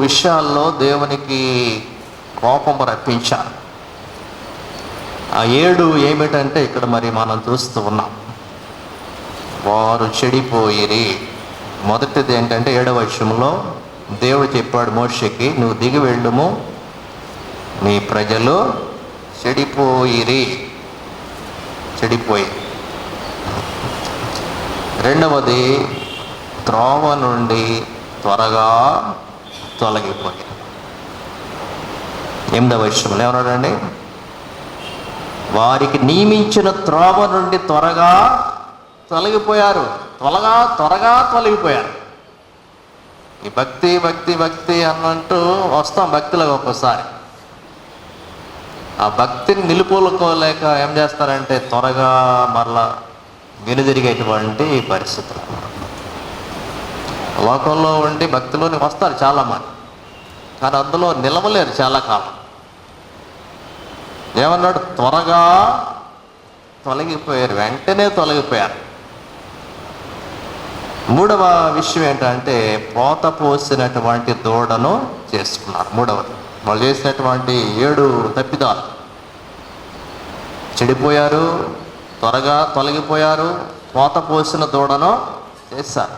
విషయాల్లో దేవునికి కోపం రప్పించారు. ఆ 7 ఏమిటంటే ఇక్కడ మరి మనం చూస్తూ ఉన్నాం. వారు చెడిపోయిరి. మొదటిది ఏంటంటే 7వ వచనంలో దేవుడు చెప్పాడు మోషేకి, నువ్వు దిగి వెళ్ళుము, నీ ప్రజలు చెడిపోయిరి. చెడిపోయి. రెండవది, త్రోవ నుండి త్వరగా తొలగిపోయి. 8వ వచనంలో ఏమన్నాడండి? వారికి నియమించిన త్రోవ నుండి త్వరగా తొలగిపోయారు. త్వరగా తొలగిపోయారు. ఈ భక్తి భక్తి భక్తి అన్నట్టు వస్తాం భక్తిలో. ఒక్కోసారి ఆ భక్తిని నిలుపుకోలేక ఏం చేస్తారంటే త్వరగా మరలా వెనుదిరిగేటువంటి పరిస్థితులు. లోకంలో ఉండి భక్తిలోని వస్తారు చాలామంది, కానీ అందులో నిలవలేరు చాలా కాలం. ఏమన్నాడు? త్వరగా తొలగిపోయారు, వెంటనే తొలగిపోయారు. 3వ విషయం ఏంటంటే పోత పోసినటువంటి దూడను చేసుకున్నారు. 3వది వాళ్ళు చేసినటువంటి 7 తప్పిదాలు. చెడిపోయారు, త్వరగా తొలగిపోయారు, పోత పోసిన దూడను చేశారు.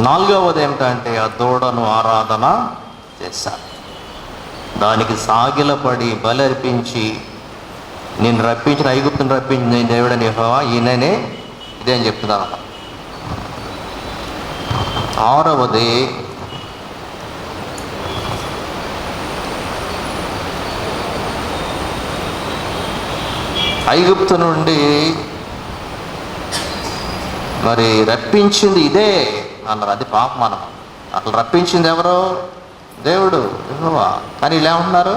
4వది ఏమిటంటే ఆ దూడను ఆరాధన చేశారు. దానికి సాగిలపడి బలి అర్పించి, నేను రప్పించిన ఐగుప్తుని రప్పించిన నేను దేవుడని యెహోవా ఈయననే ఇదే అని చెప్తున్నాను. 6వది ఐగుప్తు నుండి మరి రప్పించింది ఇదే అన్నారు. అది పాపం అన్నమాట. అట్లా రప్పించింది ఎవరు? దేవుడు, యెహోవా. కానీ ఇలా ఏమంటున్నారు?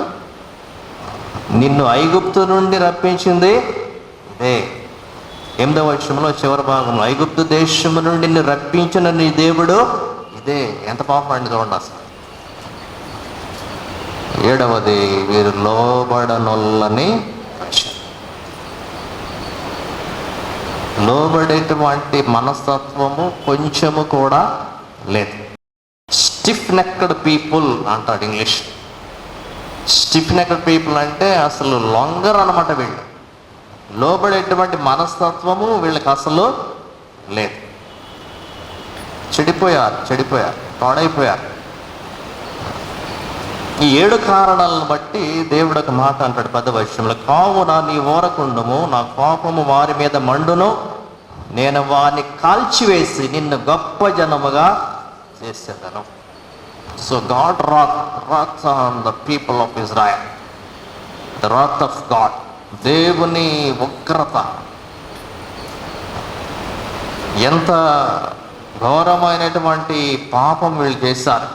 నిన్ను ఐగుప్తు నుండి రప్పించింది ఇదే. 8వ వచనంలో చివరి భాగంలో, ఐగుప్తు దేశము నుండి నిన్ను రప్పించిన నీ దేవుడు ఇదే. ఎంత పాపం అండి చూడండి అసలు. 7వది వీరు లోబడనొల్లని లోబడేటువంటి మనస్తత్వము కొంచెము కూడా లేదు. స్టిఫ్ నెక్డ్ పీపుల్ అంటాడు ఇంగ్లీష్. స్టిఫ్ నెక్డ్ పీపుల్ అంటే అసలు లొంగర్ అనమాట. వీళ్ళు లోబడేటువంటి మనస్తత్వము వీళ్ళకి అసలు లేదు. చెడిపోయారు, పాడైపోయారు. ఈ 7 కారణాలను బట్టి దేవుడు ఒక మాట అంటాడు 10వ వచనంలో, కావున నీ ఊరకుండుము, నా కోపము వారి మీద మండును, నేను వారిని కాల్చివేసి నిన్ను గొప్ప జనముగా చేసేదను. So God wrath on the people of Israel, the wrath of God. దేవుని ఉగ్రత ఎంత ఘోరమైనటువంటి పాపం వీళ్ళు చేశారు.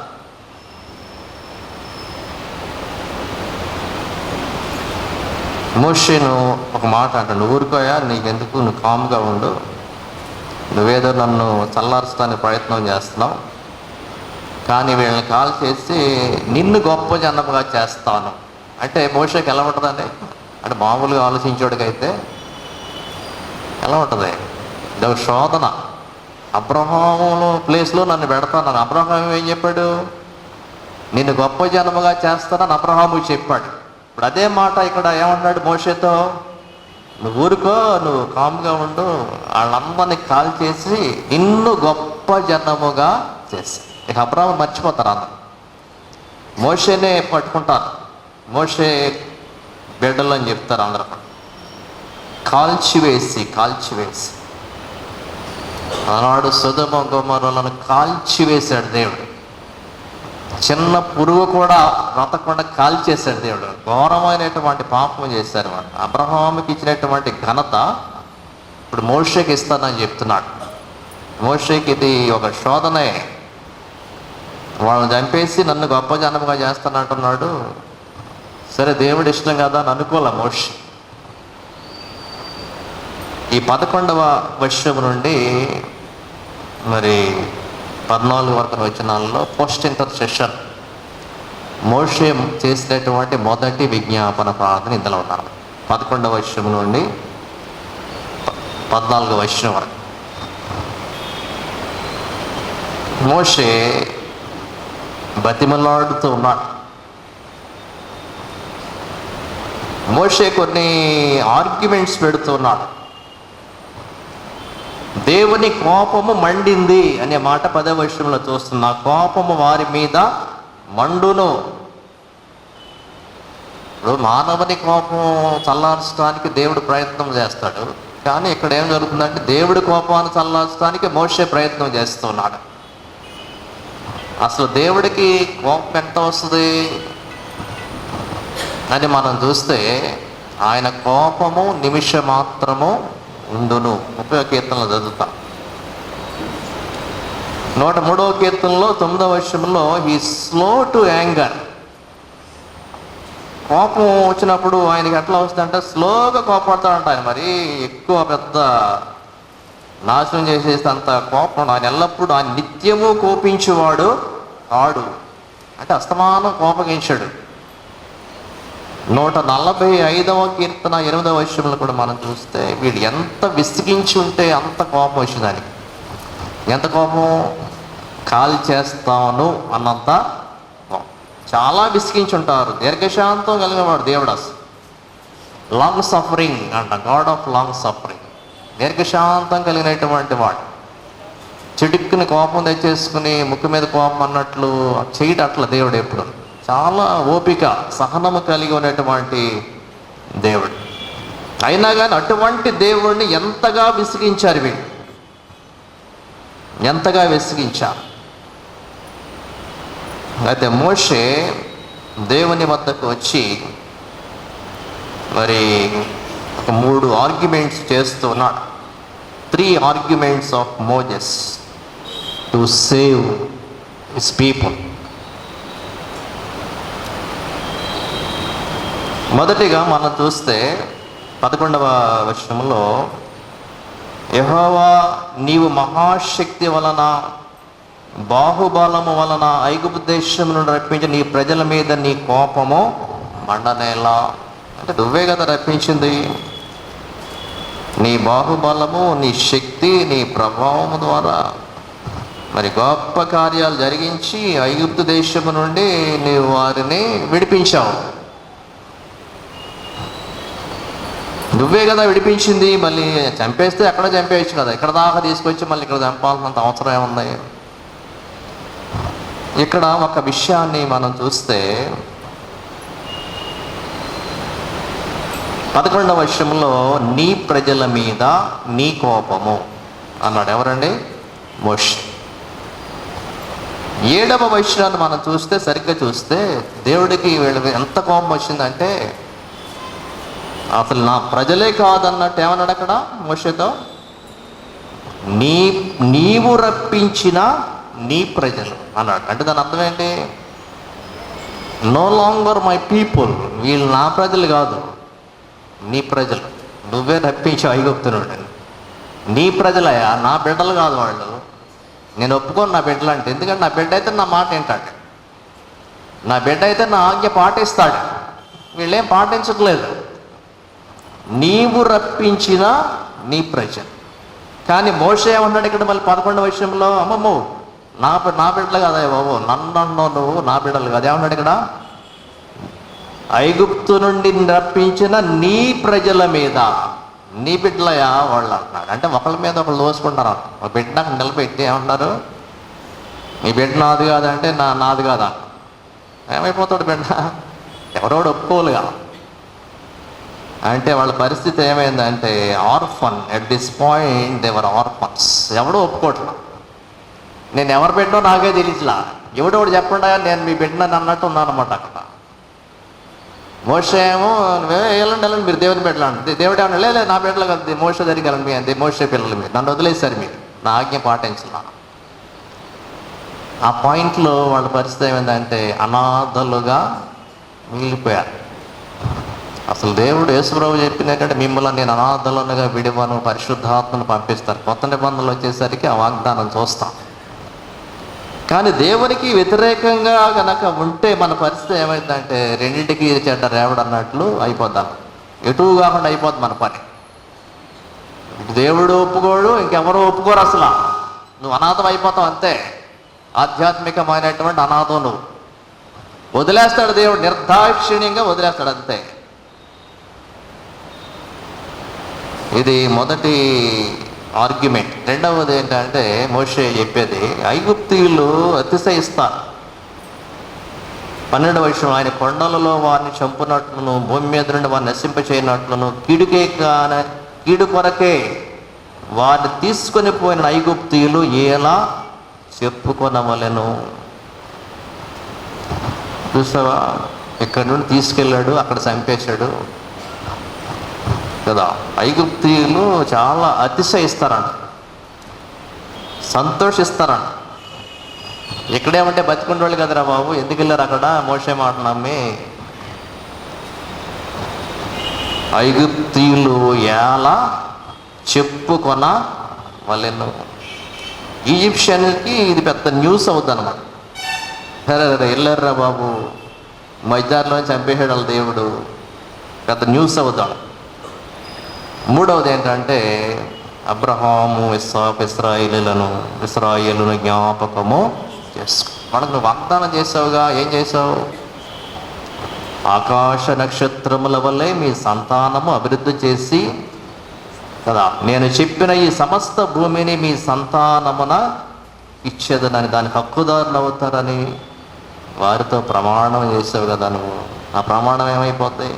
మోషేను ఒక మాట అంటాడు, ఊరుకోయా, నీకెందుకు, నువ్వు కామ్గా ఉండు, నువ్వేదో నన్ను చల్లార్చడానికి ప్రయత్నం చేస్తున్నావు, కానీ వీళ్ళని కాల్ చేసి నిన్ను గొప్ప జనముగా చేస్తాను అంటే మోషేకి ఎలా ఉంటుందండి? అంటే మామూలుగా ఆలోచించేవాడికైతే ఎలా ఉంటుంది? ఇది ఒక శోధన. అబ్రహాము ప్లేస్లో నన్ను పెడతాను. అబ్రహాము ఏం చెప్పాడు? నిన్ను గొప్ప జనముగా చేస్తానని అబ్రహాము చెప్పాడు. ఇప్పుడు అదే మాట ఇక్కడ ఏమన్నాడు మోషేతో? నువ్వు ఊరుకో, నువ్వు కామ్గా ఉండు, వాళ్ళందరినీ కాల్ చేసి నిన్ను గొప్ప జనముగా చేసి. ఇక అబ్రహాము మర్చిపోతారు అందరు, మోషేనే పట్టుకుంటారు, మోషే బిడ్డలు అని చెప్తారు అందరూ. కాల్చివేసి ఆనాడు సొదొమ గొమొర్రాలను కాల్చివేశాడు దేవుడు. చిన్న పురుగు కూడా బ్రతకుండా కాల్చేశాడు దేవుడు. ఘోరమైనటువంటి పాపం చేశారు వాళ్ళు. అబ్రహాముకి ఇచ్చినటువంటి ఘనత ఇప్పుడు మోషేకి ఇస్తానని చెప్తున్నాడు. మోషేకి ఇది ఒక శోధనే. వాళ్ళని చంపేసి నన్ను గొప్ప జనముగా చేస్తానంటున్నాడు. సరే, దేవుడు ఇష్టం కదా అని అనుకోలే మోషే. ఈ 11వ వచనం నుండి మరి 14 వరకు వచనాల్లో పోస్ట్ ఇంటర్సెషన్ మోషే చేసినటువంటి మొదటి విజ్ఞాపన ప్రార్థన ఇందులో ఉన్నారు. 11వ వచనం నుండి 14వ వచనం వరకు మోషే బతిమలాడుతూ ఉన్నాడు. మోషే కొన్ని ఆర్గ్యుమెంట్స్ పెడుతున్నాడు. దేవుని కోపము మండింది అనే మాట 10వ వచనంలో చూస్తున్నా. కోపము వారి మీద మండును. ఇప్పుడు మానవుని కోపం చల్లార్చడానికి దేవుడు ప్రయత్నం చేస్తాడు, కానీ ఇక్కడ ఏం జరుగుతుందంటే దేవుడి కోపాన్ని చల్లార్చడానికి మోషే ప్రయత్నం చేస్తున్నాడు. అసలు దేవుడికి కోపం ఎంత వస్తుంది అని మనం చూస్తే, ఆయన కోపము నిమిషం మాత్రము ఉండును. 30వ కీర్తనలో చదువుతాం. 103వ కీర్తనలో 9వ వచనంలో హీ స్లో టు యాంగర్. కోపం వచ్చినప్పుడు ఆయనకి ఎట్లా వస్తుందంటే స్లోగా కోపడతాడంట. ఆయన మరీ ఎక్కువ పెద్ద నాశనం చేసేంత కోపం ఆయన ఎల్లప్పుడూ, ఆయన నిత్యము కోపించేవాడు కాడు. అంటే అస్తమానం కోపగించాడు. 145వ కీర్తన 8వ వచనంలో కూడా మనం చూస్తే వీడు ఎంత విసిగించి ఉంటే అంత కోపం వచ్చింది ఆయనకి. ఎంత కోపం? కాల్ చేస్తాను అన్నంత కోపం. చాలా విసిగించుంటారు. దీర్ఘశాంతం కలిగినవాడు దేవుడు. అసలు లాంగ్ సఫరింగ్ అంట, గాడ్ ఆఫ్ లాంగ్ సఫరింగ్. దీర్ఘశాంతం కలిగినటువంటి వాడు. చిడుక్కుని కోపం తెచ్చేసుకుని ముక్కు మీద కోపం అన్నట్లు చేయడం అట్లా దేవుడు ఎప్పుడు. చాలా ఓపిక, సహనము కలిగి ఉన్నటువంటి దేవుడు. అయినా కానీ అటువంటి దేవుడిని ఎంతగా విసిగించారు వీళ్ళు, ఎంతగా విసిగించారు. అయితే మోషే దేవుని వద్దకు వచ్చి మరి ఒక 3 ఆర్గ్యుమెంట్స్ చేస్తూ ఉన్నాడు. 3 arguments of Moses to save his people. మొదటిగా మనం చూస్తే 11వ వచనంలో, యెహోవా నీవు మహాశక్తి వలన బాహుబలము వలన ఐగుప్తు దేశం నుండి రప్పించి నీ ప్రజల మీద నీ కోపము మండనేలా. అంటే నువ్వే కదా రప్పించింది. నీ బాహుబలము, నీ శక్తి, నీ ప్రభావము ద్వారా మరి గొప్ప కార్యాలు జరిగించి ఐగుప్తు దేశము నుండి నీవు వారిని విడిపించావు. నువ్వే కదా విడిపించింది. మళ్ళీ చంపేస్తే ఎక్కడ చంపేయచ్చు కదా, ఇక్కడ దాకా తీసుకొచ్చి మళ్ళీ ఇక్కడ చంపాల్సినంత అవసరం ఏముంది? ఇక్కడ ఒక విషయాన్ని మనం చూస్తే 11వ వచనంలో నీ ప్రజల మీద నీ కోపము అన్నాడు. ఎవరండి? మోషే. 7వ వచనాన్ని మనం చూస్తే, సరిగ్గా చూస్తే, దేవుడికి వీళ్ళ ఎంత కోపం వచ్చిందంటే అసలు నా ప్రజలే కాదన్నట్టు ఏమన్నాడు అక్కడ మోషేతో? నీవు రప్పించిన నీ ప్రజలు అన్నాడు. అంటే దాని అర్థం ఏంటి? నో లాంగర్ మై పీపుల్, వీళ్ళు నా ప్రజలు కాదు, నీ ప్రజలు. నువ్వే రప్పించావు ఐగుప్తు నుండి. నీ ప్రజలయ్యా, నా బిడ్డలు కాదు వాళ్ళు. నేను ఒప్పుకోను నా బిడ్డలు అంటే. ఎందుకంటే నా బిడ్డ అయితే నా మాట వింటాడు, నా బిడ్డ అయితే నా ఆజ్ఞ పాటిస్తాడు. వీళ్ళేం పాటించట్లేదు. నీవు రప్పించిన నీ ప్రజలు. కానీ మోషే ఏమన్నాడు ఇక్కడ మళ్ళీ 11వ వచనంలో? అమ్మమ్మో నా బిడ్డలు కదా బాబు, నన్ను అన్నావు నువ్వు, నా బిడ్డలు కదా. ఏమన్నాడు ఇక్కడ? ఐగుప్తు నుండి రప్పించిన నీ ప్రజల మీద, నీ బిడ్డలయా వాళ్ళు అంటున్నాడు. అంటే ఒకళ్ళ మీద ఒకళ్ళు దోసుకుంటారు. ఒక బిడ్డ నాకు నిలబెట్టి ఏమంటారు? నీ బిడ్డ నాది కాదంటే నాది కాదా? ఏమైపోతాడు బిడ్డ? ఎవరోడు ఒప్పుకోలుగా. అంటే వాళ్ళ పరిస్థితి ఏమైందంటే orphan. At this point they are orphans. ఎవడో ఒప్పుకోవట్లా. నేను ఎవరు బిడ్డో నాకే తెలియట్లా. ఎవడోడు చెప్పండా నేను మీ బిడ్డని అన్నట్టు ఉన్నాను అనమాట అక్కడ. మోషే ఏమో వెళ్ళండి మీరు దేవుని బిడ్డలు అంటే, దేవుడు ఏమన్నా లేదు నా బిడ్డలు కదా, మోషే దగ్గరికి వెళ్ళండి మీ, మోషే పిల్లలు మీరు, నన్ను వదిలేశారు మీరు, నా ఆజ్ఞ పాటించాల. ఆ పాయింట్లో వాళ్ళ పరిస్థితి ఏమైందంటే అనాథలుగా మిగిలిపోయారు. అసలు దేవుడు యేసుప్రభువు చెప్పింది ఏంటంటే, మిమ్మల్ని నేను అనాథలుగా విడివను, పరిశుద్ధాత్మను పంపిస్తారు. కొత్త నిబంధనలు వచ్చేసరికి ఆ వాగ్దానం చూస్తాం. కానీ దేవునికి వ్యతిరేకంగా కనుక ఉంటే మన పరిస్థితి ఏమైందంటే రెండింటికి చెడ్డ రేవడు అన్నట్లు అయిపోద్దాం. ఎటు కాకుండా అయిపోద్ది మన పని. దేవుడు ఒప్పుకోడు, ఇంకెవరో ఒప్పుకోరు. అసలు నువ్వు అనాథం అయిపోతావు అంతే. ఆధ్యాత్మికమైనటువంటి అనాథం నువ్వు. వదిలేస్తాడు దేవుడు, నిర్దాక్షిణ్యంగా వదిలేస్తాడు అంతే. ఇది మొదటి ఆర్గ్యుమెంట్. రెండవది ఏంటంటే మోషే చెప్పేది, ఐగుప్తీయులు అతిశయిస్తారు. 12వ వచనం, ఆయన కొండలలో వారిని చంపునట్లును భూమి మీద నుండి వారిని నశింపచేయనట్లును కీడు కొరకే వారిని తీసుకొని పోయిన ఐగుప్తీయులు ఎలా చెప్పుకొనవలెను. చూసావా, ఇక్కడి నుండి తీసుకెళ్ళాడు, అక్కడ చంపేశాడు కదా. ఐగుప్తీయులు చాలా అతిశయిస్తారంట, సంతోషిస్తారంట. ఇక్కడేమంటే బతికుండోళ్ళు కదరా బాబు, ఎందుకు వెళ్ళారు అక్కడ? మోషే మాట నమ్మి ఐగుప్తీయులు ఎలా చెప్పుకొన వాళ్ళెన్నో. ఈజిప్షియన్కి ఇది పెద్ద న్యూస్ అవుతుంది అనమాట. సరే వెళ్ళారురా బాబు, మధ్యాహ్నంలో చంపేసాడు వాళ్ళ దేవుడు, పెద్ద న్యూస్ అవుతాడు. మూడవది ఏంటంటే అబ్రహాము ఇస్రాయేలులను జ్ఞాపకము చేసుకో. మనకు నువ్వు వాగ్దానం చేసావుగా, ఏం చేసావు? ఆకాశ నక్షత్రముల వల్లే మీ సంతానము అభివృద్ధి చేసి కదా, నేను చెప్పిన ఈ సమస్త భూమిని మీ సంతానమున ఇచ్చేదనని, దానికి హక్కుదారులు అవుతారని వారితో ప్రమాణం చేసావు కదా నువ్వు. ఆ ప్రమాణం ఏమైపోద్ది?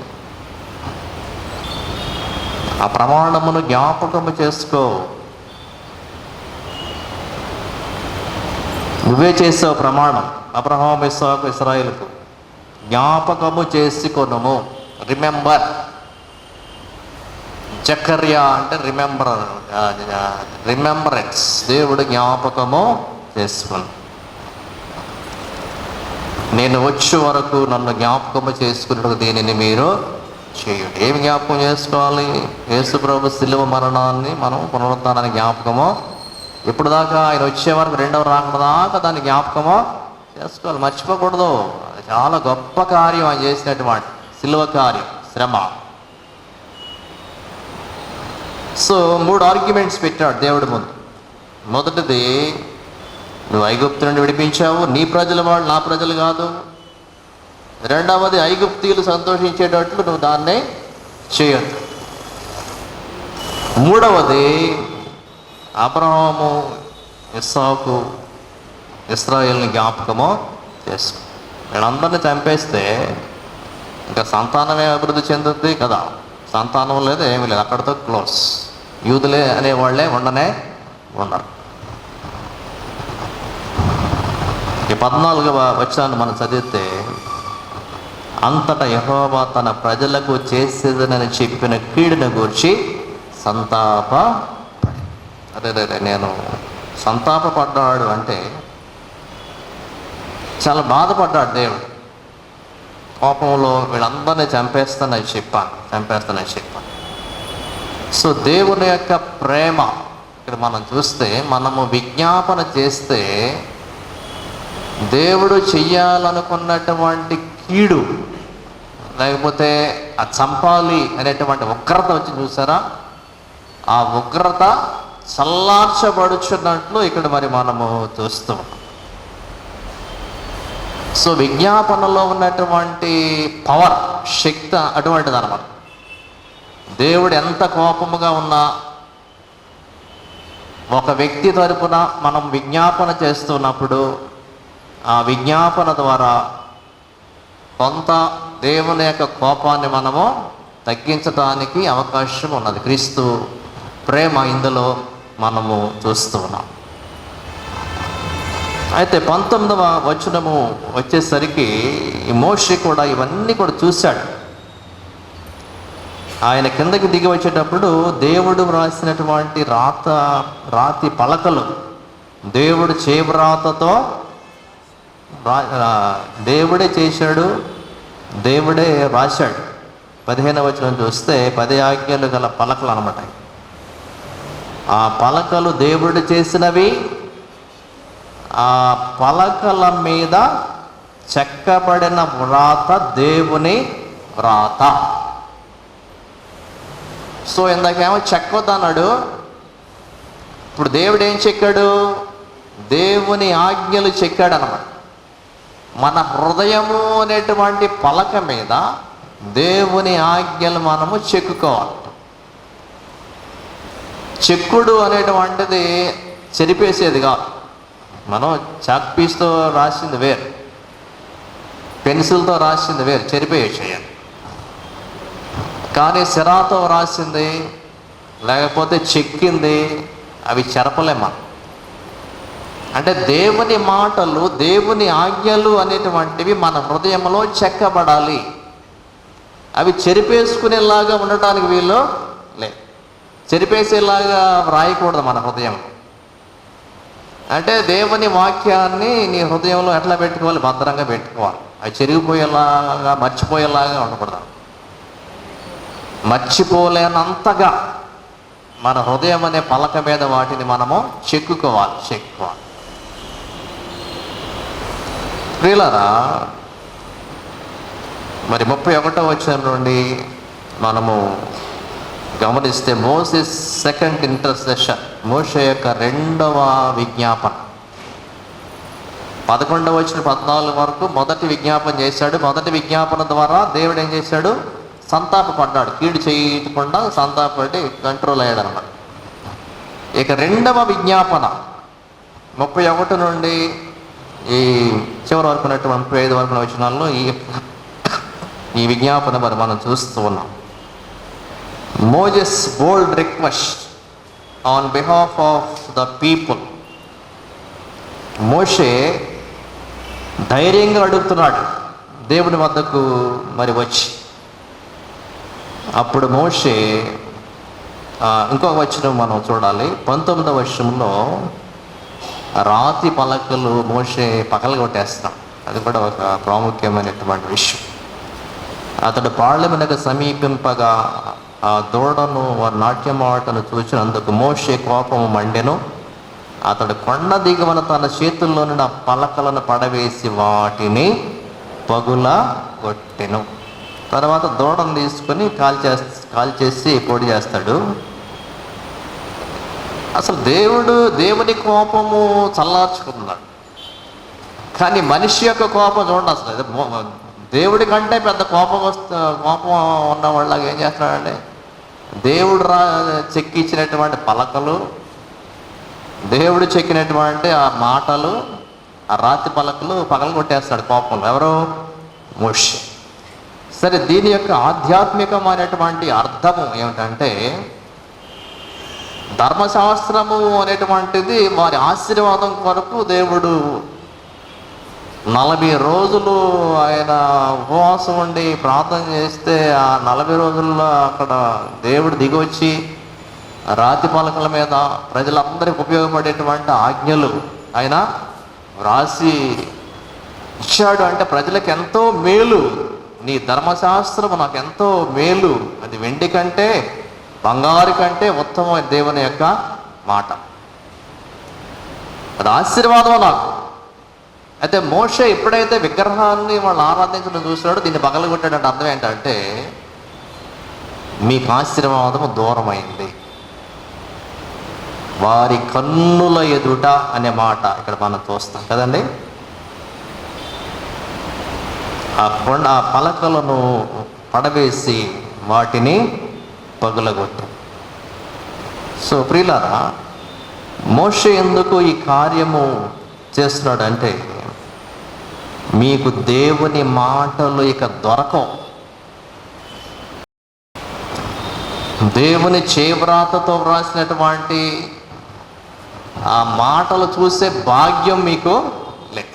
ఆ ప్రమాణమును జ్ఞాపకము చేసుకో. నువ్వే చేసావు ప్రమాణం అబ్రహాము, ఇస్సాకు, ఇశ్రాయేలుకు. జ్ఞాపకము చేసుకొనుము. రిమెంబర్. జకర్యా అంటే రిమెంబరెన్స్. దేవుడు జ్ఞాపకము చేసుకుని, నేను వచ్చే వరకు నన్ను జ్ఞాపకము చేసుకున్నట్టు దీనిని మీరు చేయండి. ఏమి జ్ఞాపకం చేసుకోవాలి? యేసుప్రభు శిలువ మరణాన్ని మనం పునరుద్ధానాన్ని జ్ఞాపకము. ఇప్పుడు దాకా ఆయన వచ్చే వరకు, రెండవ రాకడ దాకా దాన్ని జ్ఞాపకము చేసుకోవాలి, మర్చిపోకూడదు. చాలా గొప్ప కార్యం ఆయన చేసినటువంటి శిలువ కార్యం, శ్రమ. సో 3 ఆర్గ్యుమెంట్స్ పెట్టాడు దేవుడి ముందు. మొదటిది, నువ్వు ఐగుప్తు నుండి విడిపించావు, నీ ప్రజల వాళ్ళు నా ప్రజలు కాదు. రెండవది, ఐగుప్తీయులు సంతోషించేటట్లు నువ్వు దాన్ని చేయొద్దు. మూడవది, అబ్రహాము, ఇస్సాకు, ఇశ్రాయేలుని జ్ఞాపకము చేసుకో. వీళ్ళందరినీ చంపేస్తే ఇంకా సంతానమే అభివృద్ధి చెందుద్ది కదా. సంతానం లేదు, ఏమీ లేదు, అక్కడితో క్లోజ్. యూదులే అనేవాళ్ళే ఉండరు. ఈ 14వ వచనాన్ని మనం చదివితే, అంతటా యెహోవా తన ప్రజలకు చేసేదనని చెప్పిన కీడును గూర్చి సంతాపపడి. అదే నేను సంతాపపడ్డాడు అంటే చాలా బాధపడ్డాడు దేవుడు. కోపంలో వీళ్ళందరినీ చంపేస్తానని చెప్పాను. సో దేవుని యొక్క ప్రేమ ఇక్కడ మనం చూస్తే, మనము విజ్ఞాపన చేస్తే దేవుడు చెయ్యాలనుకున్నటువంటి కీడు, లేకపోతే ఆ చంపాలి అనేటువంటి ఉగ్రత వచ్చి చూసారా, ఆ ఉగ్రత చల్లార్చబడుచున్నట్లు ఇక్కడ మరి మనము చూస్తూ ఉన్నాం. సో విజ్ఞాపనలో ఉన్నటువంటి పవర్, శక్తి అటువంటిది అన్నమాట. దేవుడు ఎంత కోపముగా ఉన్నా ఒక వ్యక్తి తరపున మనం విజ్ఞాపన చేస్తున్నప్పుడు, ఆ విజ్ఞాపన ద్వారా కొంత దేవుని యొక్క కోపాన్ని మనము తగ్గించడానికి అవకాశం ఉన్నది. క్రీస్తు ప్రేమ ఇందులో మనము చూస్తూ ఉన్నాం. అయితే 19వ వచనము వచ్చేసరికి మోషే కూడా ఇవన్నీ కూడా చూశాడు. ఆయన కిందకి దిగి వచ్చేటప్పుడు దేవుడు వ్రాసినటువంటి రాతి పలకలు, దేవుడు చేవ్రాతతో దేవుడే చేశాడు, దేవుడే రాశాడు. 15వ వచనం చూస్తే 10 ఆజ్ఞలు గల పలకలు అనమాట. ఆ పలకలు దేవుడు చేసినవి. ఆ పలకల మీద చెక్కబడిన వ్రాత దేవుని వ్రాత. సో ఇందాకేమో చెక్కొద్దన్నాడు, ఇప్పుడు దేవుడు ఏం చెక్కాడు? దేవుని ఆజ్ఞలు చెక్కాడు అన్నమాట. మన హృదయము అనేటువంటి పలక మీద దేవుని ఆజ్ఞలు మనము చెక్కుకోవాలి. చెక్కుడు అనేటువంటిది చెరిపేసేది కాదు. మనం చాక్ పీస్తో రాసింది వేరు, పెన్సిల్తో రాసింది వేరు, చెరిపేసేయాలి. కానీ సిరాతో రాసింది లేకపోతే చెక్కింది అవి చెరపలేం మనం. అంటే దేవుని మాటలు, దేవుని ఆజ్ఞలు అనేటువంటివి మన హృదయంలో చెక్కబడాలి. అవి చెరిపేసుకునేలాగా ఉండటానికి వీళ్ళు లేదు. చెరిపేసేలాగా రాయకూడదు మన హృదయంలో. అంటే దేవుని వాక్యాన్ని నీ హృదయంలో ఎట్లా పెట్టుకోవాలి? భద్రంగా పెట్టుకోవాలి. అవి చెరిగిపోయేలాగా, మర్చిపోయేలాగా ఉండకూడదు. మర్చిపోలేనంతగా మన హృదయం అనే పలక మీద వాటిని మనము చెక్కుకోవాలి. ప్రియులారా, మరి 31వ వచనం నుండి మనము గమనిస్తే, మోసెస్ సెకండ్ ఇంటర్సెషన్, మోషే యొక్క 2వ విజ్ఞాపన. 11వ వచనం 14 వరకు మొదటి విజ్ఞాపన చేశాడు. మొదటి విజ్ఞాపన ద్వారా దేవుడు ఏం చేశాడు? సంతాపపడ్డాడు. కీడు చేయకుండా సంతాపడి కంట్రోల్ అయ్యాడు అనమాట. ఇక రెండవ విజ్ఞాపన 31 నుండి ఈ చివరి వరకు ఉన్నటువంటి 35 వరకు వచనాల్లో ఈ విజ్ఞాపన మరి మనం చూస్తూ ఉన్నాం. Moses bold request on behalf of the people. మోషే ధైర్యంగా అడుగుతున్నాడు దేవుని వద్దకు మరి వచ్చి. అప్పుడు మోషే ఇంకొక వచనం మనం చూడాలి. 19వ వచనంలో రాతి పలకలు మోషే పగలగొట్టేస్తున్నాం. అది కూడా ఒక ప్రాముఖ్యమైనటువంటి విషయం. అతడు పార్లమెంట్కు సమీపింపగా ఆ దూడను వారు నాట్యమాటను చూసినందుకు మోషే కోపము మండెను. అతడు కొండ దిగువన తన చేతుల్లో నుండి ఆ పలకలను పడవేసి వాటిని పగులగొట్టెను. తర్వాత దూడను తీసుకొని కాల్చేసి పొడి చేస్తాడు. అసలు దేవుని కోపము చల్లార్చుకున్నాడు. కానీ మనిషి యొక్క కోపం చూడండి. అసలు దేవుడి కంటే పెద్ద కోపం ఉన్న వాళ్ళగా ఏం చేస్తున్నాడంటే, దేవుడు చెక్కించినటువంటి పలకలు, దేవుడు చెక్కినటువంటి ఆ మాటలు, ఆ రాతి పలకలు పగలు కొట్టేస్తాడు కోపంలో. ఎవరు? మోషే. సరే, దీని యొక్క ఆధ్యాత్మికమైనటువంటి అర్థము ఏమిటంటే, ధర్మశాస్త్రము అనేటువంటిది వారి ఆశీర్వాదం కొరకు దేవుడు 40 రోజులు ఆయన ఉపవాసం ఉండి ప్రార్థన చేస్తే ఆ 40 రోజుల్లో అక్కడ దేవుడు దిగొచ్చి రాతి పలకల మీద ప్రజలందరికీ ఉపయోగపడేటువంటి ఆజ్ఞలు ఆయన వ్రాసి ఇచ్చాడు. అంటే ప్రజలకు ఎంతో మేలు. నీ ధర్మశాస్త్రము నాకు ఎంతో మేలు. అది వెండి కంటే బంగారు కంటే ఉత్తమమైన దేవుని యొక్క మాట. అది ఆశీర్వాదం నాకు. అయితే మోషే ఎప్పుడైతే విగ్రహాన్ని వాళ్ళు ఆరాధించడం చూసాడో దీన్ని పగలగొట్టాడంటే అర్థం ఏంటంటే, మీకు ఆశీర్వాదము దూరమైంది. వారి కన్నుల ఎదుట అనే మాట ఇక్కడ మనం చూస్తాం కదండి. ఆ పలకలను పడవేసి వాటిని పగులగొట్టు. సో ప్రియులారా, మోషే ఎందుకు ఈ కార్యము చేస్తున్నాడంటే, మీకు దేవుని మాటలు ఇక దొరకవు. దేవుని చేవ్రాతతో వ్రాసినటువంటి ఆ మాటలు చూసే భాగ్యం మీకు లేదు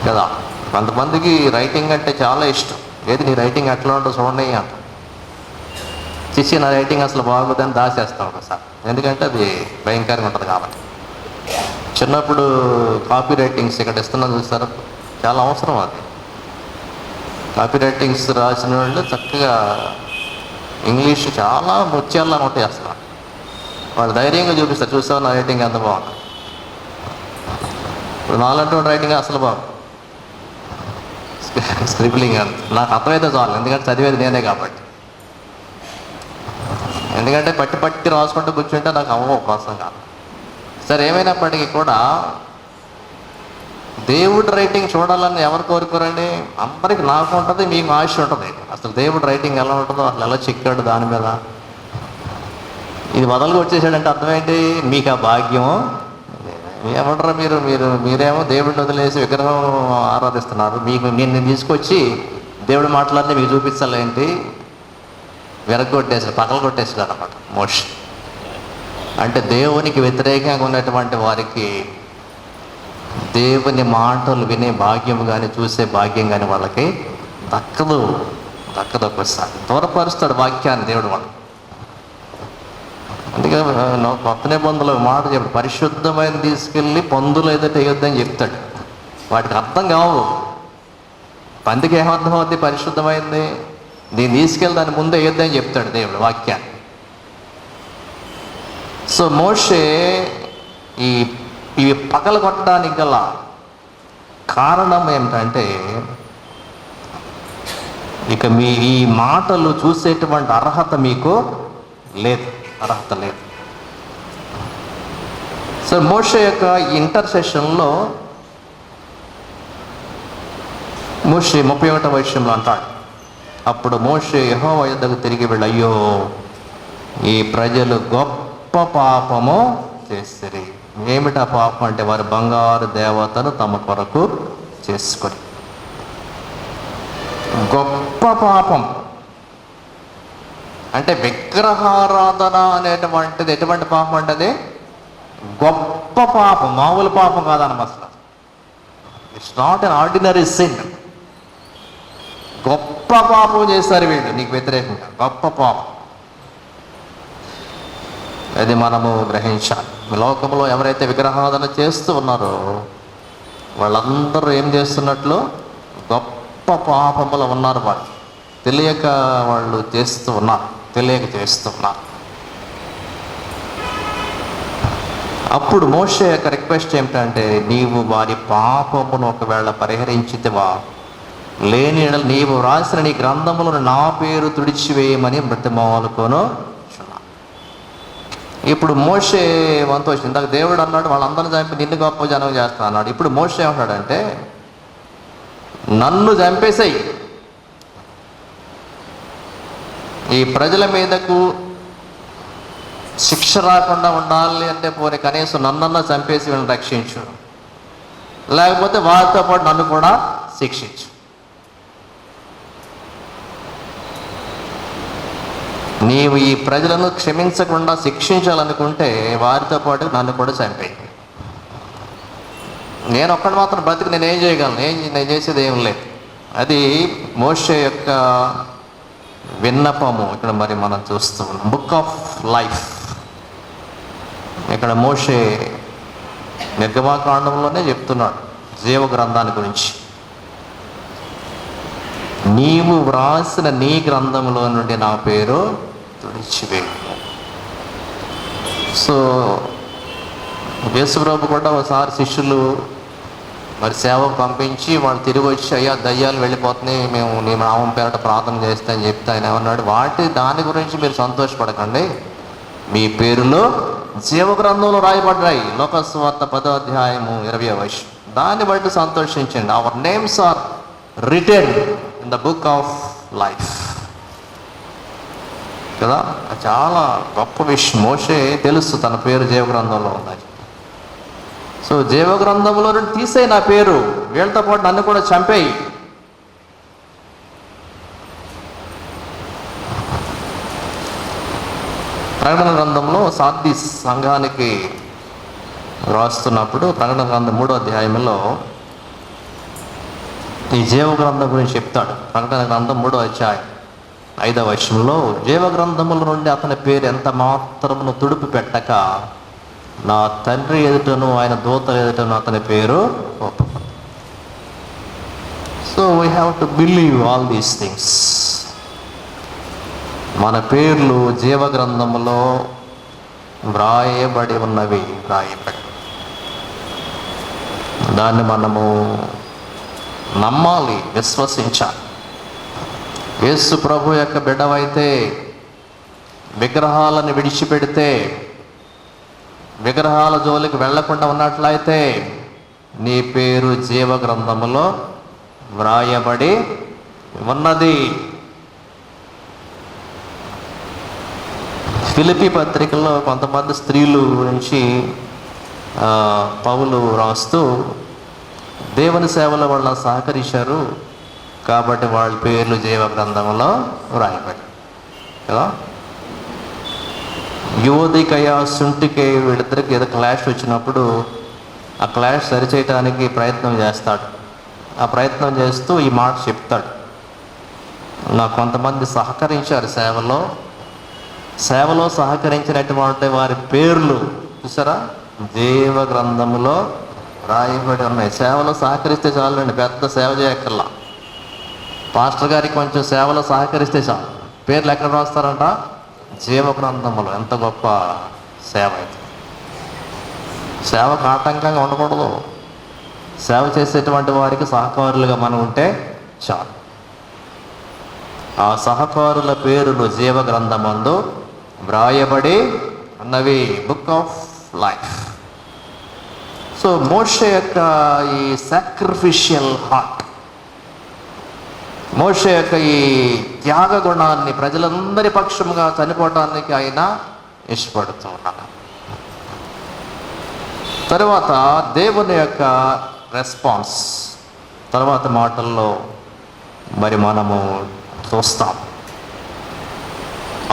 కదా. కొంతమందికి రైటింగ్ అంటే చాలా ఇష్టం. ఏది నీ రైటింగ్ ఎట్లా ఉంటుందో చూడండి అంట. చిచ్చి నా రైటింగ్ అసలు బాగోదని దాచేస్తాం ఒకసారి. ఎందుకంటే అది భయంకరంగా ఉంటుంది కాబట్టి. చిన్నప్పుడు కాపీ రైటింగ్స్ ఇక్కడ ఇస్తున్నా చూస్తారు, చాలా అవసరం అది. కాపీ రైటింగ్స్ రాసిన వాళ్ళు చక్కగా ఇంగ్లీష్ చాలా ముత్యాల్లో ఉంటాయి అసలు. వాళ్ళు ధైర్యంగా చూపిస్తారు, చూస్తావు నా రైటింగ్ ఎంత బాగుంది. ఇప్పుడు నాలంటి రైటింగ్ అసలు బాగుంది. స్క్రిబ్లింగ్ అంత నాకు అర్థమైతే చాలు, ఎందుకంటే చదివేది నేనే కాబట్టి. ఎందుకంటే పట్టి రాసుకుంటూ కూర్చుంటే నాకు అవ్వ కోసం కాదు. సరే, ఏమైనప్పటికీ కూడా దేవుడి రైటింగ్ చూడాలని ఎవరు కోరుకోరండి? అందరికి నాకు ఉంటుంది, మీకు ఆశ ఉంటుంది. అసలు దేవుడి రైటింగ్ ఎలా ఉంటుందో, అసలు ఎలా చెక్కాడు దాని మీద. ఇది వదలుగా వచ్చేసాడంటే అర్థం ఏంటి? మీకు ఆ భాగ్యం ఏమంటారా? మీరేమో దేవుడిని వదిలేసి విగ్రహం ఆరాధిస్తున్నారు. నేను తీసుకొచ్చి దేవుడి మాటలన్నీ మీకు చూపించాలేంటి? విరగొట్టేసాడు, పగలు కొట్టేసాడు అన్నమాట మోషే. అంటే దేవునికి వ్యతిరేకంగా ఉన్నటువంటి వారికి దేవుని మాటలు వినే భాగ్యం కానీ చూసే భాగ్యం కానీ వాళ్ళకి దక్కదు ఒక్కసారి. దూరపరుస్తాడు వాక్యాన్ని దేవుడు వాళ్ళు. అందుకే కొత్త నిబంధనలో మాట చెప్పాడు, పరిశుద్ధమైన తీసుకెళ్ళి పందులు ఏదైతే వేయొద్దని చెప్తాడు. వాటికి అర్థం కావు. పందికి ఏమర్థం అవుద్ది? పరిశుద్ధమైంది దీన్ని తీసుకెళ్ళి దాని ముందే వేయొద్దని చెప్తాడు దేవుడు వాక్యాన్ని. సో మోషే ఇవి పగల కొట్టడానికి గల కారణం ఏమిటంటే, ఇక ఈ మాటలు చూసేటువంటి అర్హత మీకు లేదు. సో మోషే యొక్క ఇంటర్సెషన్లో మోషే 31వ వచనంలో అంటాడు, అప్పుడు మోషే యెహోవా యొద్దకు తిరిగి వెళ్ళి, అయ్యో ఈ ప్రజలు గొప్ప పాపము చేసిరి. ఏమిటా పాపం అంటే వారు బంగారు దేవతను తమ కొరకు చేసుకొని. గొప్ప పాపం అంటే విగ్రహారాధన అనేటువంటిది ఎటువంటి పాపం అంటే అది గొప్ప పాపం, మామూలు పాపం కాదన్నమాట. అసలు it's not an ordinary sin. గొప్ప పాపం చేస్తారు వీళ్ళు నీకు వ్యతిరేకంగా, గొప్ప పాపం. అది మనము గ్రహించాలి. లోకంలో ఎవరైతే విగ్రహారాధన చేస్తూ ఉన్నారో వాళ్ళందరూ ఏం చేస్తున్నట్లు గొప్ప పాపములో ఉన్నారు. వాళ్ళు తెలియక వాళ్ళు చేస్తూ ఉన్నారు, తెలియక చేస్తూ ఉన్నారు. అప్పుడు మోషే యొక్క రిక్వెస్ట్ ఏమిటంటే, నీవు వారి పాపమును ఒకవేళ పరిహరించితివా, లేని యెడల నీవు రాసిన నీ గ్రంథములను నా పేరు తుడిచివేయమని బ్రతిమాలుకొను. ఇప్పుడు మోషే వంతు వచ్చింది. ఇందాక దేవుడు అన్నాడు వాళ్ళందరినీ చంపి నిన్ను గొప్ప జనం చేస్తా అన్నాడు. ఇప్పుడు మోషే ఏమంటాడంటే, నన్ను చంపేసేయి, ఈ ప్రజల మీదకు శిక్ష రాకుండా ఉండాలి అంటే పోనీ కనీసం నన్నన్నా చంపేసి వీళ్ళని రక్షించు, లేకపోతే వారితో పాటు నన్ను కూడా శిక్షించు. నీవు ఈ ప్రజలను క్షమించకుండా శిక్షించాలనుకుంటే వారితో పాటు నన్ను కూడా చంపేయి. నేను ఒక్కడు మాత్రం బ్రతికి నేనేం చేయగలను? నేను చేసేది ఏం లేదు. అది మోషే యొక్క విన్నపము ఇక్కడ మరి మనం చూస్తూ ఉన్నాం. Book of life. ఇక్కడ మోషే నిర్గమాకాండంలోనే చెప్తున్నాడు జీవ గ్రంథాన్ని గురించి. నీవు వ్రాసిన నీ గ్రంథంలో నుండి నా పేరు తుడిచివేయు. సో యేసుప్రభు కూడా ఒకసారి శిష్యులు మరి సేవకు పంపించి వాళ్ళు తిరిగి వచ్చి, అయ్యా దయ్యాలు వెళ్ళిపోతున్నాయి, మేము నీ నామం పేరట ప్రార్థన చేస్తే అని చెప్తే ఆయన ఏమన్నాడు, దాని గురించి మీరు సంతోషపడకండి, మీ పేరులో జీవగ్రంథంలో రాయబడ్డాయి. లోకసువార్త 10వ అధ్యాయము 20వ వచనం. దాన్ని బట్టి సంతోషించండి. Our names are written in the book of life కదా. చాలా గొప్ప విషయం. మోషే తెలుసు తన పేరు జీవగ్రంథంలో ఉంది. సో జీవగ్రంథంలో నుండి తీసేయి నా పేరు, వీళ్ళతో పాటు నన్ను కూడా చంపేయి. ప్రకటన గ్రంథంలో సార్దీస్ సంఘానికి రాస్తున్నప్పుడు ప్రకటన గ్రంథం 3వ అధ్యాయంలో ఈ జీవగ్రంథం గురించి చెప్తాడు. ప్రకటన గ్రంథం 3వ అధ్యాయం 5వ వచనంలో, జీవగ్రంథముల నుండి అతని పేరు ఎంత మాత్రమును తుడిపి పెట్టక నా తండ్రి ఎదుటను ఆయన దూతల ఎదుటను అతని పేరు ఒప్పుకుంది. So we have to believe all these things. మన పేర్లు జీవగ్రంథములో వ్రాయబడి ఉన్నవి, దాన్ని మనము నమ్మాలి, విశ్వసించాలి. యేసు ప్రభు యొక్క బిడ్డవైతే విగ్రహాలను విడిచిపెడితే, విగ్రహాల జోలికి వెళ్లకుండా ఉన్నట్లయితే నీ పేరు జీవగ్రంథములో వ్రాయబడి ఉన్నది. ఫిలిప్పీ పత్రికలో కొంతమంది స్త్రీలు గురించి పౌలు రాస్తూ, దేవుని సేవలో వాళ్ళు సహకరించారు కాబట్టి వాళ్ళ పేర్లు జీవ గ్రంథంలో వ్రాయబడి కదా. యువతికయ సుంటికే వీళ్ళిద్దరికి ఏదో క్లాష్ వచ్చినప్పుడు ఆ క్లాష్ సరిచేయటానికి ప్రయత్నం చేస్తాడు. ఆ ప్రయత్నం చేస్తూ ఈ మాట చెప్తాడు, నాకు కొంతమంది సహకరించారు సేవలో సహకరించినటువంటి వారి పేర్లు చూసారా జీవ గ్రంథములో రాయబడి ఉన్నాయి. సేవలో సహకరిస్తే చాలండి, పెద్ద సేవ చేయక్కర్లా. పాస్టర్ గారికి కొంచెం సేవలో సహకరిస్తే చాలు, పేర్లు ఎక్కడ రాస్తారంట? జీవ గ్రంథములో. ఎంత గొప్ప సేవ అయితే. సేవకు ఆటంకంగా ఉండకూడదు. సేవ చేసేటువంటి వారికి సహకారులుగా మనం ఉంటే చాలు. ఆ సహకారుల పేరులు జీవ గ్రంథమందు వ్రాయబడి ఉన్నవి, బుక్ ఆఫ్ లైఫ్. సో మోషే యొక్క ఈ సాక్రిఫిషియల్ హార్ట్, మోషే యొక్క ఈ త్యాగ గుణాన్ని ప్రజలందరి పక్షముగా చనిపోవటానికి ఆయన ఇష్టపడుతూ ఉన్నాడు. తరువాత దేవుని యొక్క రెస్పాన్స్ తర్వాత మాటల్లో మరి మనము చూస్తాం.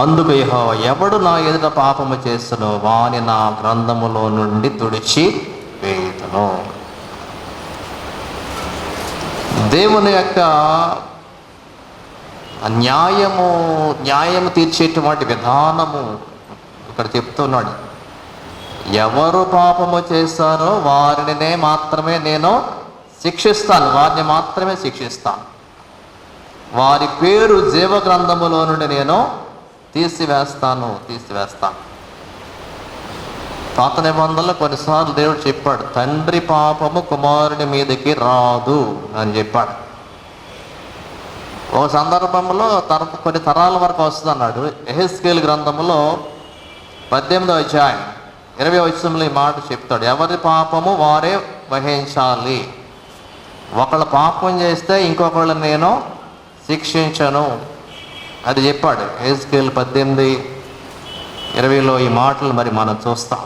అందుకు యెహోవా, ఎవడు నా ఎదుట పాపము చేస్తునో వాని నా గ్రంథములో నుండి తుడిచి వేయుదును. దేవుని యొక్క న్యాయము తీర్చేటువంటి విధానము ఇక్కడ చెప్తున్నాడు. ఎవరు పాపము చేస్తారో వారినే మాత్రమే నేను శిక్షిస్తాను, వారిని మాత్రమే శిక్షిస్తాను. వారి పేరు జీవ గ్రంథములో నుండి నేను తీసివేస్తాను. పాత నిబంధనలో కొన్నిసార్లు దేవుడు చెప్పాడు, తండ్రి పాపము కుమారుని మీదకి రాదు అని చెప్పాడు. ఒక సందర్భంలో కొన్ని తరాల వరకు వస్తుంది అన్నాడు. యెహెజ్కేలు గ్రంథములో 18వ అధ్యాయం 20వ వచనంలో ఈ మాట చెప్తాడు, ఎవరి పాపము వారే వహించాలి. ఒకళ్ళు పాపం చేస్తే ఇంకొకళ్ళు నేను శిక్షించను అది చెప్పాడు. యెహెజ్కేలు 18:20లో ఈ మాటలు మరి మనం చూస్తాం.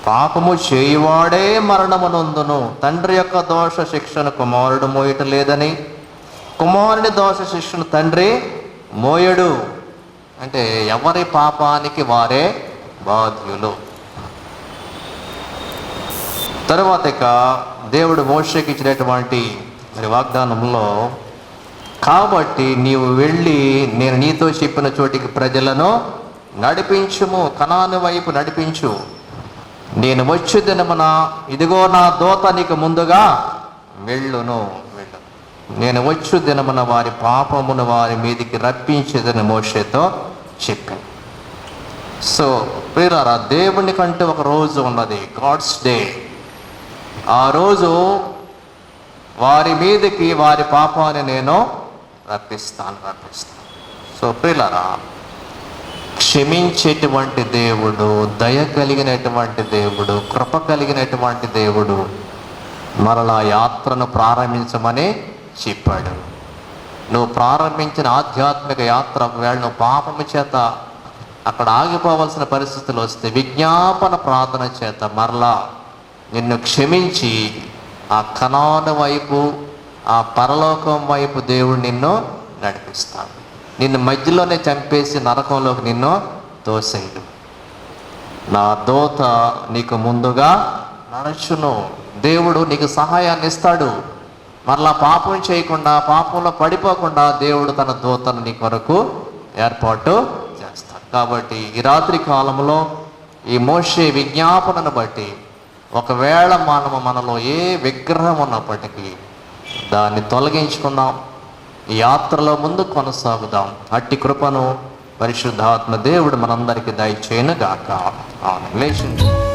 పాపము చేయువాడే మరణమునందును, తండ్రి యొక్క దోష శిక్షను కుమారుడు మోయటం లేదని, కుమారుని దోష శిక్షను తండ్రి మోయడు. అంటే ఎవరి పాపానికి వారే బాధ్యులు. తరువాత ఇక దేవుడు మోషేకి ఇచ్చినటువంటి మరి వాగ్దానంలో, కాబట్టి నీవు వెళ్ళి నేను నీతో చెప్పిన చోటికి ప్రజలను నడిపించుము, కనాను వైపు నడిపించు. నేను వచ్చు దినమున ఇదిగో నా దూత నీకు ముందుగా వెళ్ళును. నేను వచ్చు దినమున వారి పాపమును వారి మీదికి రప్పించేదని మోషేతో చెప్పాను. సో ప్రియులారా, దేవుని కంటే ఒక రోజు ఉన్నది, గాడ్స్ డే. ఆ రోజు వారి మీదకి వారి పాపాన్ని నేను రప్పిస్తాను. సో ప్రియులారా, క్షమించేటువంటి దేవుడు, దయ కలిగినటువంటి దేవుడు, కృప కలిగినటువంటి దేవుడు మరలా యాత్రను ప్రారంభించమని చెప్పాడు. నువ్వు ప్రారంభించిన ఆధ్యాత్మిక యాత్ర ఒకవేళ నువ్వు పాపము చేత అక్కడ ఆగిపోవలసిన పరిస్థితులు వస్తే విజ్ఞాపన ప్రార్థన చేత మరలా నిన్ను క్షమించి ఆ కనాను వైపు, ఆ పరలోకం వైపు దేవుడు నిన్ను నడిపిస్తాడు. నిన్ను మధ్యలోనే చంపేసి నరకంలోకి నిన్ను తోసేయడు. నా దూత నీకు ముందుగా నడుచును. దేవుడు నీకు సహాయాన్ని ఇస్తాడు. మరలా పాపం చేయకుండా, పాపంలో పడిపోకుండా దేవుడు తన దూతను నీ కొరకు ఏర్పాటు చేస్తాడు. కాబట్టి ఈ రాత్రి కాలంలో ఈ మోషే విజ్ఞాపనను బట్టి ఒకవేళ మనలో ఏ విగ్రహం ఉన్నప్పటికీ దాన్ని తొలగించుకుందాం, ఈ యాత్రలో ముందు కొనసాగుదాం. అట్టి కృపను పరిశుద్ధాత్మ దేవుడు మనందరికీ దయచేయును గాక. ఆమేన్.